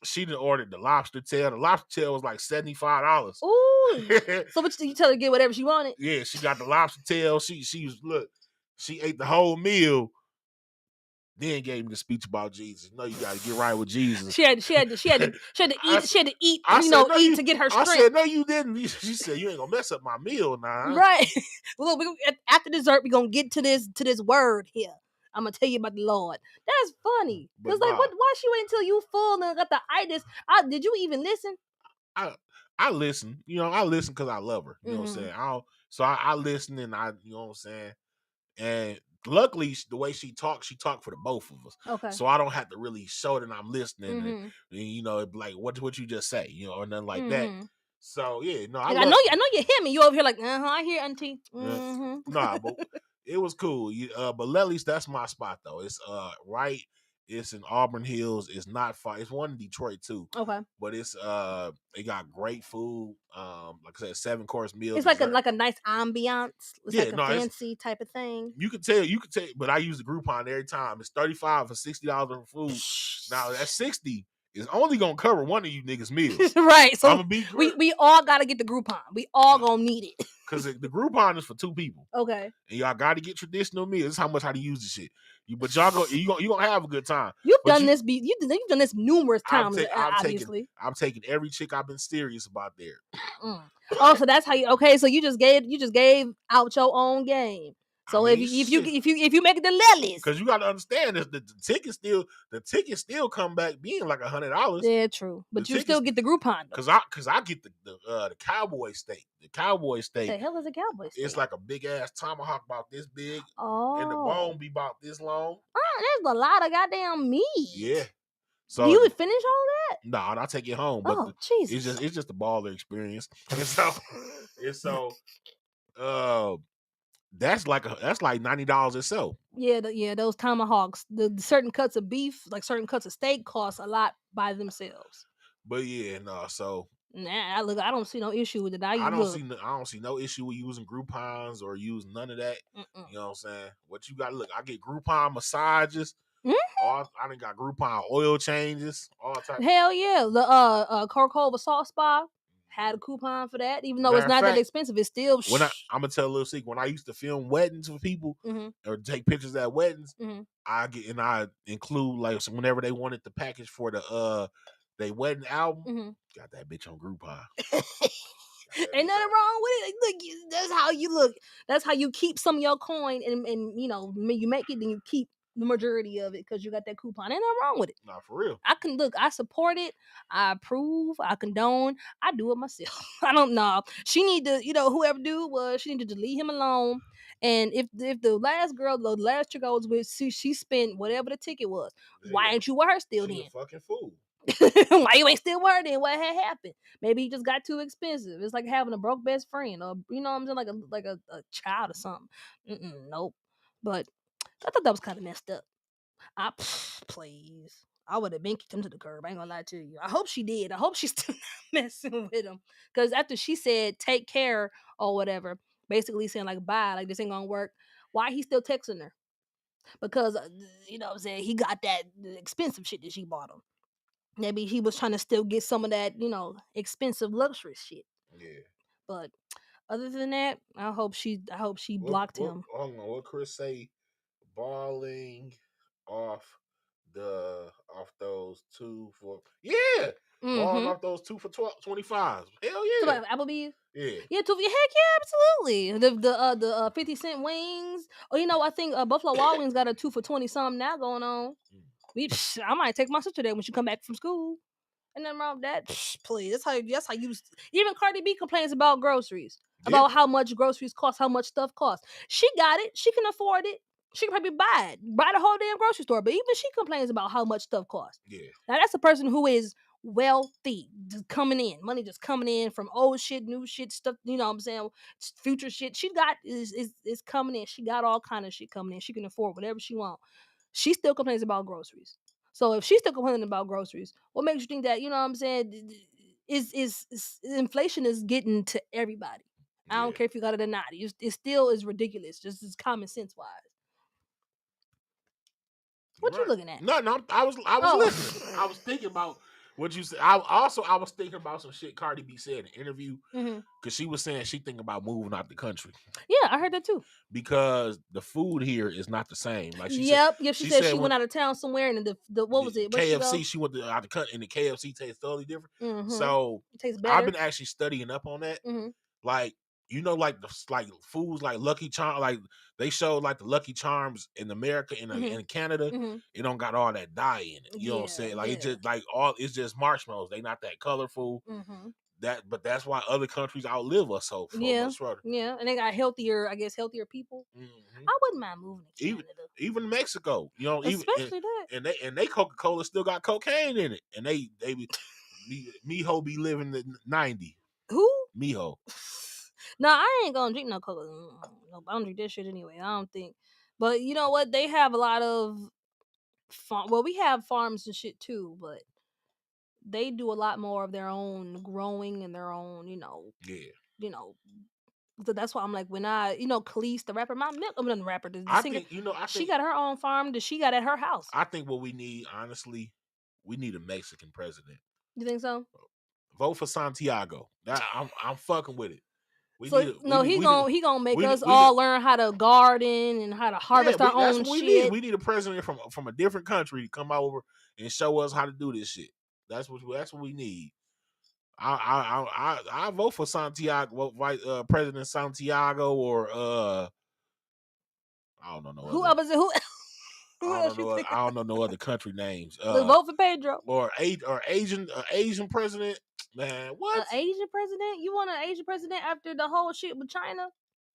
she done ordered the lobster tail. The lobster tail was like $75. Ooh. So what you tell her to get whatever she wanted? Yeah, she got the lobster tail. She ate the whole meal. Then gave me the speech about Jesus. No, you got to get right with Jesus. She had to eat. Eat to get her strength. I said, no, you didn't. She said, you ain't gonna mess up my meal now. Right. Well, after dessert, we gonna get to this word here. I'm gonna tell you about the Lord. That's funny. Cause like, why she wait until you full and got the itis? Did you even listen? I listen. I listen because I love her. You know what I'm saying? I listen and you know what I'm saying? And luckily, the way she talked for the both of us. Okay. So I don't have to really show that I'm listening. And like, what you just say? Or nothing like that. So yeah, no, I know you hear me. You over here like, I hear Auntie. Nah, but it was cool. But Lely's, that's my spot though. It's right. It's in Auburn Hills. It's not far. It's one in Detroit too. Okay. But it's it got great food. Like I said, 7-course meal. It's dessert. like a nice ambiance. It's Yeah, like a no, fancy type of thing. You could tell, but I use the Groupon every time. It's $35 for $60 on food. Now that 60 is only gonna cover one of you niggas' meals. Right. So I'm gonna be we all gotta get the Groupon. We all gonna need it. Because the Groupon is for 2 people. Okay. And y'all gotta get traditional meals. This is how much how to use this shit. But y'all you gonna have a good time. You've done this numerous times, obviously. I'm taking every chick I've been serious about there. Oh, so that's how you so you just gave out your own game. So if you make it to Lely's, because you got to understand this, the tickets still come back being like $100. Yeah, true. But you still get the Groupon because I get the cowboy steak. The cowboy steak. The hell is a cowboy steak? It's like a big ass tomahawk about this big. Oh, and the bone be about this long. There's a lot of goddamn meat. Yeah. So you would finish all that? Nah, I'll take it home. But Jesus. It's just a baller experience. And so that's like $90 itself. Yeah, those tomahawks, the certain cuts of beef, like certain cuts of steak, cost a lot by themselves. But yeah, no. So I don't see no issue with it. I don't see no issue with using Groupons or using none of that. You know what I'm saying? What you got to look? I get Groupon massages. I done got Groupon oil changes. All types. Hell yeah, the Coca-Cola Salt Spa had a coupon for that, even though it's not that expensive. It's still. I'm gonna tell a little secret. When I used to film weddings for people or take pictures at weddings, I include like whenever they wanted the package for the they wedding album, got that bitch on Groupon. Ain't nothing wrong with it. Look, that's how you look. That's how you keep some of your coin, and you make it, then you keep the majority of it because you got that coupon. Ain't nothing wrong with it. Nah, for real. I support it. I approve. I condone. I do it myself. I don't know. She need to, whoever dude was, she need to leave him alone. And if the last chick I was with, she spent whatever the ticket was, why ain't you with her still then? A fucking fool. Why you ain't still with her then? What had happened? Maybe he just got too expensive. It's like having a broke best friend, or you know what I'm saying, like a child or something. Nope. But I thought that was kind of messed up. Please. I would have been kicked him to the curb. I ain't gonna lie to you. I hope she did. I hope she's still not messing with him. Because after she said take care or whatever, basically saying like bye, like this ain't gonna work, why he still texting her? Because you know what I'm saying, he got that expensive shit that she bought him. Maybe he was trying to still get some of that, expensive luxury shit. Yeah. But other than that, I hope she blocked him. Hold on, what Chris say? Balling off those 2 for balling off those 2 for 25. Hell yeah. So like Applebee's? Yeah. Yeah, heck yeah, absolutely. The 50-cent wings. Oh, I think Buffalo Wild Wings got a 2 for 20 something now going on. I might take my sister there when she come back from school. And nothing wrong with that. Please, that's how you. Even Cardi B complains about groceries, about how much groceries cost, how much stuff costs. She got it. She can afford it. She can probably buy the whole damn grocery store. But even she complains about how much stuff costs. Yeah. Now that's a person who is wealthy, just coming in, money just coming in from old shit, new shit, stuff. You know what I'm saying? Future shit. She got is coming in. She got all kind of shit coming in. She can afford whatever she wants. She still complains about groceries. So if she's still complaining about groceries, what makes you think that, you know what I'm saying, is inflation is getting to everybody? I don't care if you got it or not. It still is ridiculous, just as common sense wise. What you looking at? No, I was listening. I was thinking about what you said. I was thinking about some shit Cardi B said in an interview, because she was saying she thinking about moving out the country. Yeah, I heard that too. Because the food here is not the same. Like she said she went out of town somewhere, and the what was it? KFC. She went out the country, and the KFC tastes totally different. So it tastes better. I've been actually studying up on that. Like, like foods like Lucky Charms, like they show like the Lucky Charms in America and in Canada, it don't got all that dye in it. You know what I'm saying? Like it just it's just marshmallows. They not that colorful. But that's why other countries outlive us so much further. Yeah, and they got healthier people. I wouldn't mind moving to Canada. Even Mexico, especially that. And they Coca-Cola still got cocaine in it, and they Mijo be living the 90. Who? Miho. No, I ain't gonna drink no Coca. No, I don't drink that shit anyway. I don't think. But you know what? They have a lot of well, we have farms and shit too, but they do a lot more of their own growing and their own, Yeah. So that's why I'm like, when Khalees, the rapper, the rapper, the I singer, think, she got her own farm that she got at her house. I think what we need, honestly, we need a Mexican president. You think so? Vote for Santiago. I'm fucking with it. He gonna make us all learn how to garden and how to harvest our own shit. Need. We need a president from a different country to come over and show us how to do this shit. That's what we need. I vote for Santiago, President Santiago, or I don't know who else. Who I don't know no other country names. Vote for Pedro or Asian president. Man, what? An Asian president? You want an Asian president after the whole shit with China?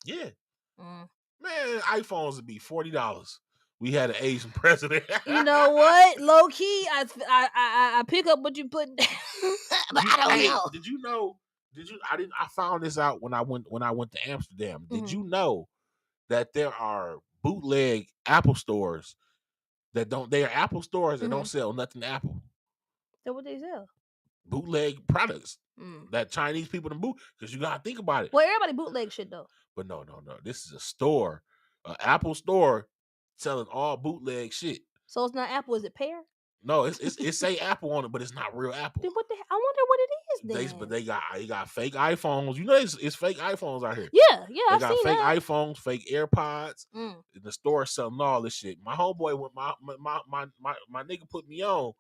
Yeah. Man, iPhones would be $40. We had an Asian president. You know what? Low key, I pick up what you put down. But I don't know. Did you know? I found this out when I went to Amsterdam. Did you know that there are bootleg Apple stores that don't sell nothing Apple? That's what they sell. Bootleg products that Chinese people can boot, because you gotta think about it. Well, everybody bootleg shit though. But no. This is a store, an Apple store, selling all bootleg shit. So it's not Apple, is it Pear? No, it say Apple on it, but it's not real Apple. Then what the hell? I wonder what it is then. But they got fake iPhones. You know, it's fake iPhones out here. Yeah, They got fake iPhones, fake AirPods. The store selling all this shit. My homeboy, with my nigga put me on.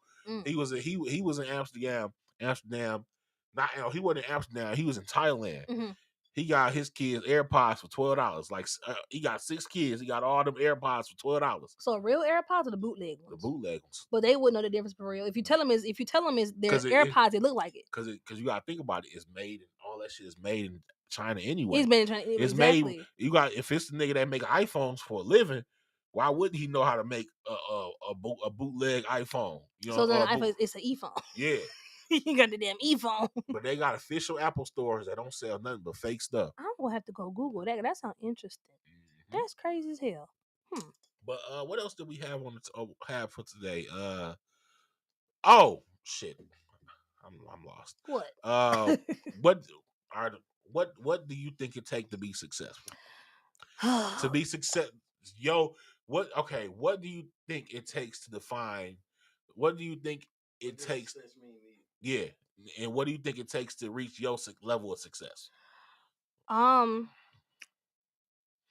He was in Amsterdam. He wasn't in Amsterdam. He was in Thailand. He got his kids AirPods for $12. Like, he got 6 kids. He got all them AirPods for $12. So real AirPods or the bootleg ones? The bootleg ones. But they wouldn't know the difference for real. If you tell them is their AirPods, they look like it. Because you gotta think about it. It's made, and all that shit is made in China anyway. It's made in China. It's made. If it's the nigga that make iPhones for a living, why wouldn't he know how to make a bootleg iPhone? So then iPhone, it's an e-phone. Yeah. You got the damn e-phone. But they got official Apple stores that don't sell nothing but fake stuff. I'm gonna have to go Google that. That sounds interesting. That's crazy as hell. But what else did we have have for today? Oh shit, I'm lost. What? What do you think it takes to be successful? To be successful, what do you think it takes to define? What do you think it takes? Yeah, and what do you think it takes to reach your level of success?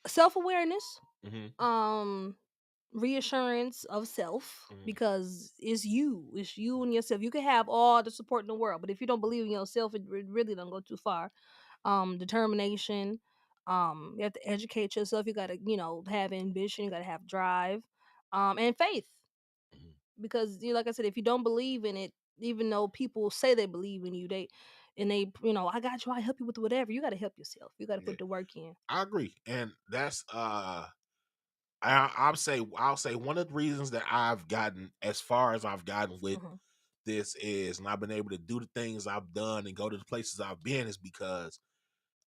Self-awareness. Reassurance of self, because it's you and yourself. You can have all the support in the world, but if you don't believe in yourself, it really don't go too far. Determination. You have to educate yourself. You got to have ambition. You got to have drive, and faith. Because like I said, if you don't believe in it, even though people say they believe in you, I got you, I help you with whatever, you got to help yourself. You got to put the work in. I agree, and that's I'll say one of the reasons that I've gotten as far as I've gotten with this is, and I've been able to do the things I've done and go to the places I've been, is because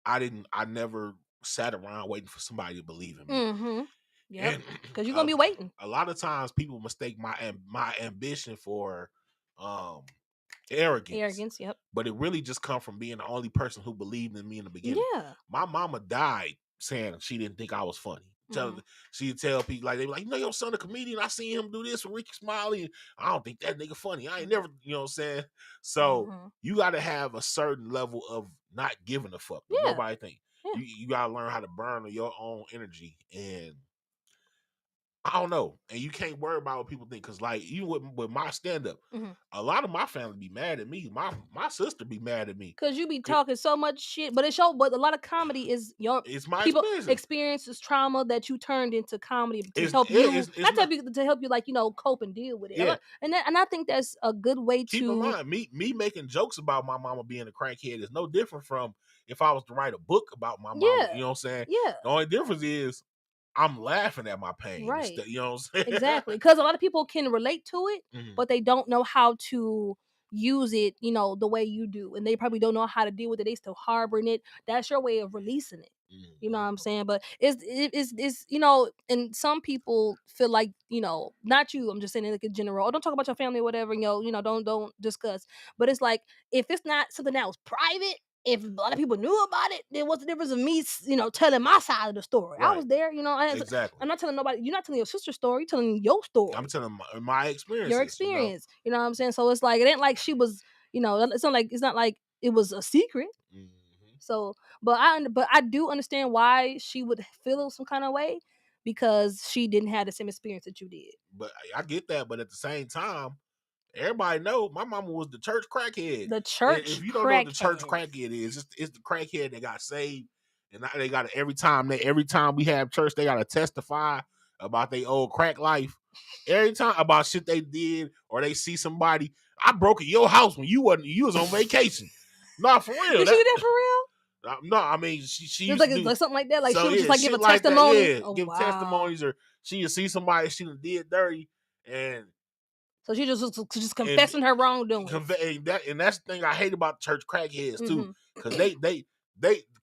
I never sat around waiting for somebody to believe in me. Yeah, because you're gonna be waiting. A lot of times people mistake my ambition for arrogance. Yep. But it really just come from being the only person who believed in me in the beginning. Yeah. My mama died saying she didn't think I was funny. She'd tell people, like, they be like, your son a comedian. I seen him do this with Ricky Smiley. I don't think that nigga funny. I ain't never, you know what I'm saying? So you got to have a certain level of not giving a fuck. Yeah. Nobody think. Yeah. You got to learn how to burn your own energy, and I don't know. And you can't worry about what people think. Because, like, even with my stand-up, a lot of my family be mad at me. My sister be mad at me. Because you be talking so much shit. But but a lot of comedy is it's my people experiences trauma that you turned into comedy to help you. To help you, like, cope and deal with it. Yeah. And I think that's a good way Keep in mind, me making jokes about my mama being a crackhead is no different from if I was to write a book about my mama. Yeah. You know what I'm saying? Yeah. The only difference is I'm laughing at my pain. Right. You know what I'm saying? Exactly. Because a lot of people can relate to it, but they don't know how to, use it, the way you do, and they probably don't know how to deal with it. They still harboring it. That's your way of releasing it. You know what I'm saying? But it's and some people feel like, not you, I'm just saying it like in general. Oh, don't talk about your family or whatever, don't discuss. But it's like, if it's not something that was private, if a lot of people knew about it, then what's the difference of me, telling my side of the story? I was Right. there, Exactly. I'm not telling nobody. You're not telling your sister's story. You're telling your story, I'm telling my experiences. your experience. You know what I'm saying? So it's like, it ain't like she was, it's not like it was a secret. So, but I do understand why she would feel some kind of way, because she didn't have the same experience that you did. But I get that. But at the same time, everybody know my mama was the church crackhead. The church. If you don't know what the church crackhead is, it's the crackhead that got saved, and they got every time we have church, they got to testify about their old crack life. Every time about shit they did, or they see somebody. I broke at your house when you was on vacation. Nah, for real. Did she do that for real? No, I mean she It was used to do like something like that. Like, so, she would yeah, just like give a shit like that, testimony. yeah, Oh, give wow. testimonies, or she would see somebody she done did dirty, and so she just confessing her wrongdoing. And that's the thing I hate about church crackheads too, because they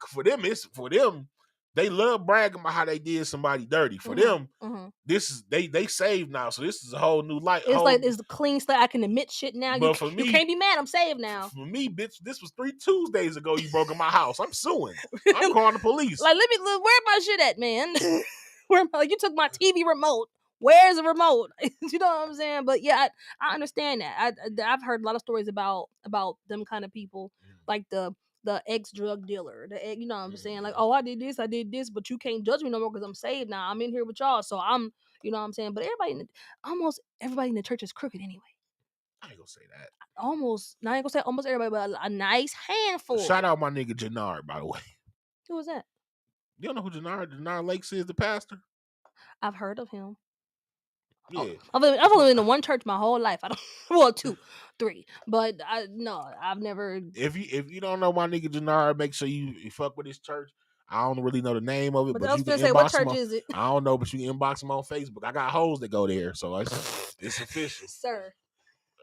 for them they love bragging about how they did somebody dirty. For them, this is they saved now, so this is a whole new life. It's like, it's clean slate. I can admit shit now. But for me, you can't be mad. I'm saved now. For me, bitch, this was 3 Tuesdays ago. You broke in my house. I'm suing. I'm calling the police. Like, where my shit at, man? You took my TV remote. Where's the remote? You know what I'm saying? But yeah, I understand that. I've heard a lot of stories about them kind of people, like the ex drug dealer, you know what I'm saying? Like, oh, I did this, but you can't judge me no more because I'm saved now. I'm in here with y'all, so I'm, you know what I'm saying? But almost everybody in the church is crooked anyway. I ain't gonna say that. I ain't gonna say almost everybody, but a nice handful. Shout out my nigga Jannard, by the way. Who was that? You don't know who Jannard Lakes is, the pastor? I've heard of him. Yeah. I've only been in one church my whole life. I don't, well, 2, 3, but I've never. If you don't know my nigga Jannard, make sure you fuck with his church. I don't really know the name of it, but you can inbox what church is it? I don't know, but you can inbox him on Facebook. I got hoes that go there, so it's official, sir.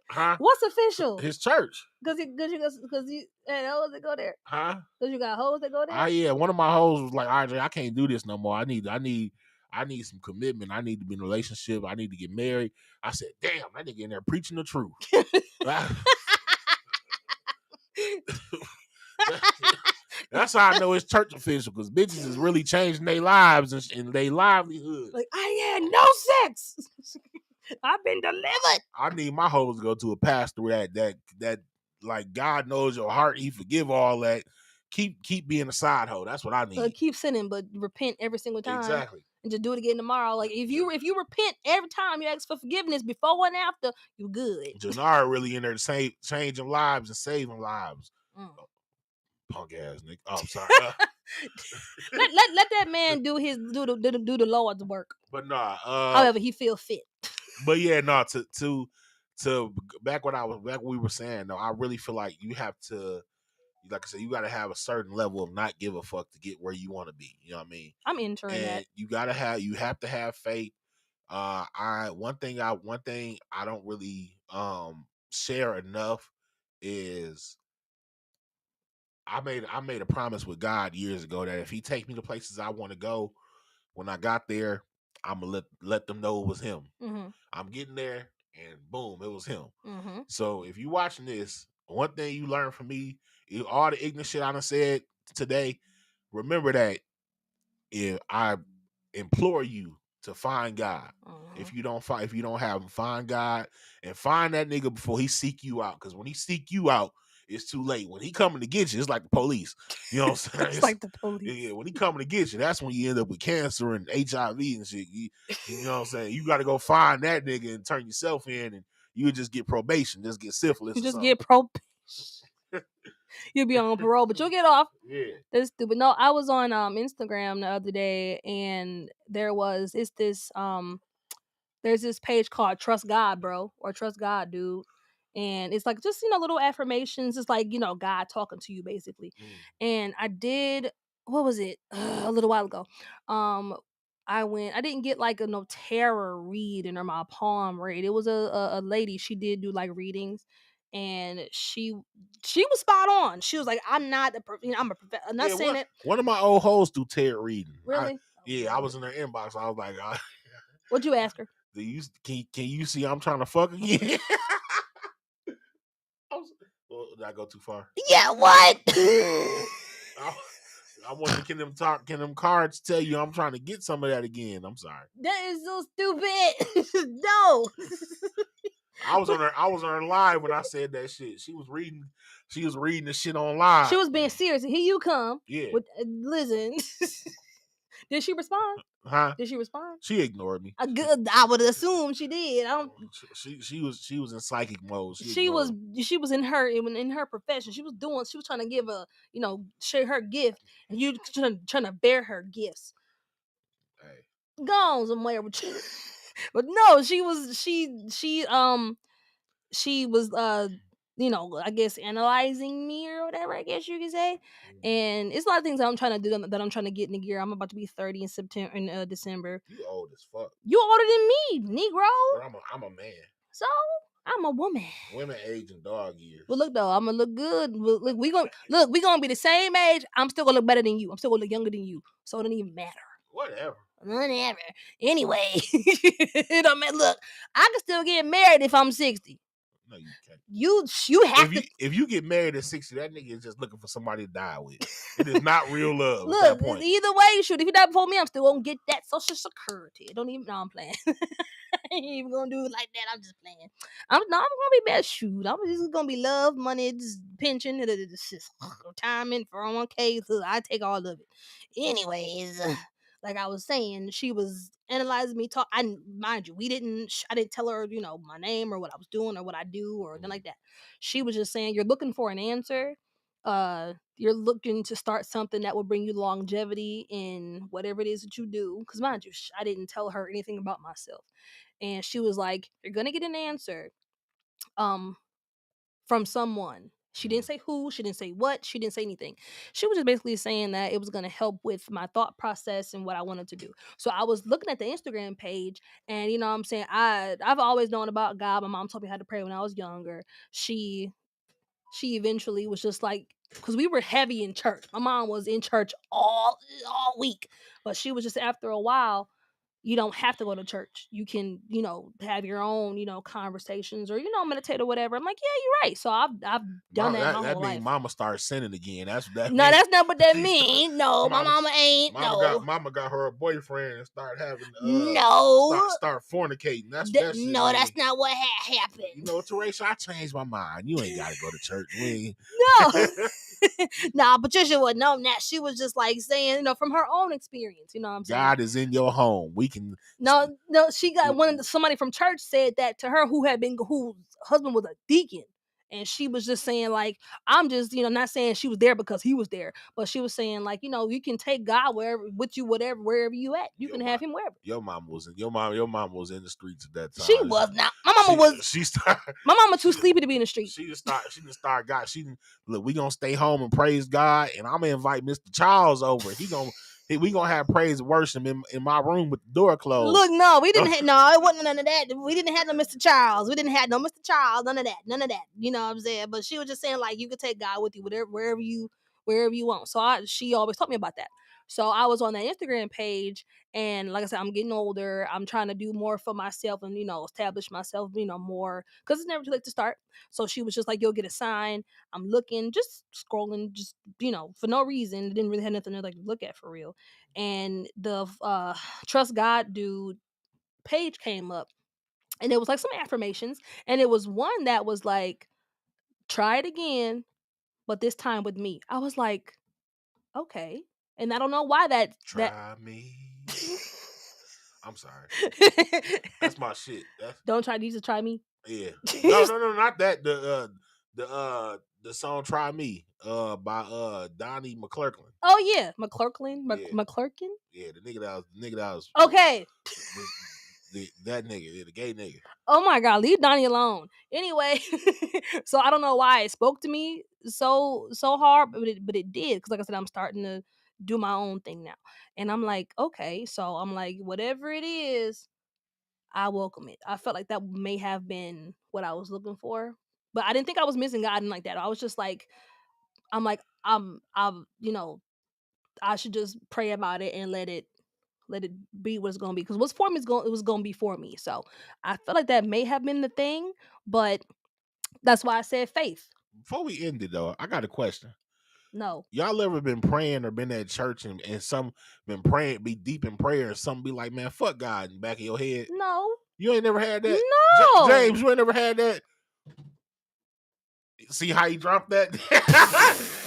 Huh? What's official? His church. Because you had hoes that go there. Huh? Because you got hoes that go there. Yeah. One of my hoes was like, RJ, I can't do this no more. I need some commitment. I need to be in a relationship. I need to get married. I said, damn, that nigga in there preaching the truth. That's how I know it's church official, because bitches is really changing their lives and their livelihood. Like, I had no sex. I've been delivered. I need my hoes to go to a pastor that like, God knows your heart. He forgive all that. Keep being a side hoe. That's what I need. Keep sinning, but repent every single time. Exactly. And just do it again tomorrow. Like, if you repent every time you ask for forgiveness, before and after, you good. Jannard really in there to changing lives and saving lives. Punk ass nigga. Oh, I'm sorry. let that man do the Lord's work. But nah. However he feel fit. But yeah, no. To back when we were saying, though, I really feel like you have to, like I said, you got to have a certain level of not give a fuck to get where you want to be. You know what I mean? I'm entering that. You have to have faith. One thing I don't really share enough is I made a promise with God years ago that if He take me to places I want to go, when I got there, I'm gonna let them know it was Him. I'm getting there, and boom, it was Him. So if you watching this, one thing you learn from me, all the ignorant shit I done said today, remember that if I implore you to find God. If you don't have him, find God and find that nigga before he seek you out. Because when he seek you out, it's too late. When he coming to get you, it's like the police. You know what I'm saying? It's like the police. Yeah, when he coming to get you, that's when you end up with cancer and HIV and shit. You know what I'm saying? You got to go find that nigga and turn yourself in, and you would just get probation, just get syphilis. You just get probation. You'll be on parole, but you'll get off. Yeah. That's stupid. No, I was on Instagram the other day, and there's this page called Trust God, Bro, or Trust God, Dude. And it's like just, little affirmations. It's like, God talking to you basically. And I did, what was it? A little while ago. I didn't get like a tarot reading or my palm read. It was a lady. She did do like readings. and she was spot on. She was like, I'm not I'm not saying it. One of my old hoes do TED reading. Really? I was in her inbox. I was like, what'd you ask her? Can you see I'm trying to fuck again? Did I go too far? Yeah, what? I wanted can them cards tell you I'm trying to get some of that again? I'm sorry. That is so stupid. No. I was on her live when I said that shit. She was reading the shit on live. She was being serious. Here you come. Yeah. Listen. Did she respond? Huh? Did she respond? She ignored me. I would assume she did. I don't. She was in psychic mode. She was in her profession. She was trying to give share her gift, and you trying to bear her gifts. Hey. Go on somewhere with you. But no, she was I guess analyzing me or whatever, I guess you could say. And it's a lot of things that I'm trying to do that I'm trying to get in the gear. I'm about to be 30 in December. You old as fuck. You older than me, Negro. But I'm a man. So I'm a woman. Women age in dog years. But look though, I'm gonna look good. Look, we gonna be the same age. I'm still gonna look better than you. I'm still gonna look younger than you. So it don't even matter. Whatever. Anyway, it don't matter. Look, I can still get married if I'm 60. No, you can't. You have to. If you get married at 60, that nigga is just looking for somebody to die with. It is not real love. Look, at that point. Either way, shoot. If you die before me, I'm still gonna get that Social Security. Don't even. No, I'm playing. I ain't even gonna do it like that. I'm just playing. I'm gonna be bad. Shoot, I'm just gonna be love, money, just pension, retirement, 401k. So I take all of it. Anyways, like I was saying, she was analyzing me. Mind you, I didn't tell her, my name or what I was doing or what I do or anything like that. She was just saying, you're looking for an answer. You're looking to start something that will bring you longevity in whatever it is that you do. Because mind you, I didn't tell her anything about myself. And she was like, you're gonna get an answer from someone. She didn't say who, she didn't say what, she didn't say anything. She was just basically saying that it was going to help with my thought process and what I wanted to do. So I was looking at the Instagram page, and what I'm saying, I've always known about God. My mom taught me how to pray when I was younger. She eventually was just like, because we were heavy in church. My mom was in church all week, but she was just, after a while, you don't have to go to church. You can, have your own, conversations or, meditate or whatever. I'm like, yeah, you're right. So I've done that my whole life. Mama started sinning again. That's not what that means. No, my mama ain't. Mama got her a boyfriend and started having start fornicating. That's not what happened. Teresa, I changed my mind. You ain't got to go to church. No. Nah, Patricia wouldn't know that. She was just like saying, from her own experience. You know what I'm saying? God is in your home. We can. No. She got somebody from church said that to her whose husband was a deacon. And she was just saying, like, I'm just, not saying she was there because he was there, but she was saying, like, you can take God wherever you at. You can have him wherever. Your mom was in the streets at that time. She was not. My mama was. My mama too sleepy to be in the street. She didn't start God. Look, we gonna stay home and praise God, and I'm gonna invite Mr. Charles over. We gonna have praise and worship in my room with the door closed. Look, no, we didn't. No, it wasn't none of that. We didn't have no Mr. Charles. We didn't have no Mr. Charles. None of that. You know what I'm saying? But she was just saying, like, you could take God with you, wherever you want. So she always taught me about that. So I was on that Instagram page, and like I said, I'm getting older. I'm trying to do more for myself and, establish myself, more, because it's never too late to start. So she was just like, you'll get a sign. I'm looking, just scrolling, just, for no reason. Didn't really have nothing to look at for real. And the Trust God dude page came up, and it was like some affirmations, and it was one that was like, try it again, but this time with me. I was like, okay. And I don't know why try me. I'm sorry. That's my shit. Don't try these to try me. Yeah. No, not that. The song "Try Me" by Donnie McClurkin. Oh yeah, McClurkin. McClurkin. Yeah, the nigga that was okay. That nigga, the gay nigga. Oh my God, leave Donnie alone. Anyway, so I don't know why it spoke to me so hard, but it did, because like I said, I'm starting to do my own thing now, and I'm like, okay, so I'm like, whatever it is, I welcome it. I felt like that may have been what I was looking for, But I didn't think I was missing God and like that. I was just like, I'm you know, I should just pray about it and let it be what it's gonna be. Because what's for me it was gonna be for me. So I feel like that may have been the thing, but that's why I said faith. Before we end it though, I got a question. No. Y'all ever been praying or been at church and some been praying, be deep in prayer, and some be like, man, fuck God in the back of your head? No. You ain't never had that? No. James, you ain't never had that? See how he dropped that?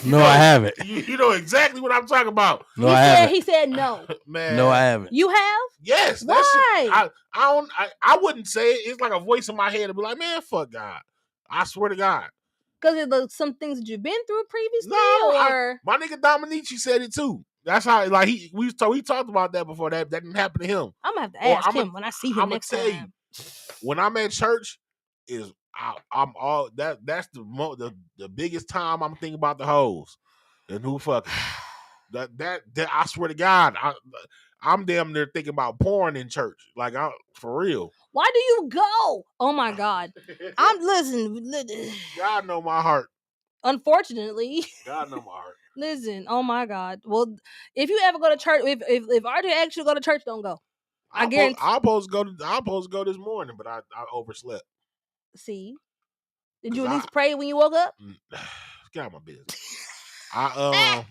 I haven't. You know exactly what I'm talking about. No, I haven't. He said no. Man. No, I haven't. You have? Yes. Why? I wouldn't say it. It's like a voice in my head to be like, man, fuck God. I swear to God. Because of some things that you've been through previously? No, my nigga Dominici said it too. That's how, like, we talked about that before. That didn't happen to him. I'm gonna have to ask him when I see him next time. You, when I'm at church, I'm all that's the biggest time I'm thinking about the hoes and who fucking. That I swear to God, I'm damn near thinking about porn in church. Like, for real. Why do you go? Oh my God. Listen. God know my heart. Unfortunately. God know my heart. Listen, oh my God. Well, if you ever go to church, if RJ actually go to church, don't go. I guarantee. I supposed to go this morning, but I overslept. See, did you at least pray when you woke up? Get out of my business. I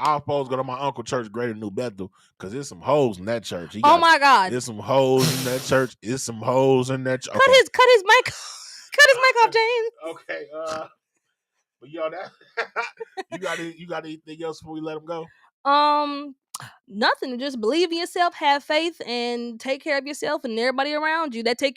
was supposed to go to my uncle church, Greater New Bethel, because there's some hoes in that church. Oh my God, there's some hoes in that church. There's some hoes in that church. Okay. Cut his mic off, James. Okay, but yo, that you got anything else before we let him go? Nothing. Just believe in yourself, have faith, and take care of yourself and everybody around you. That take care.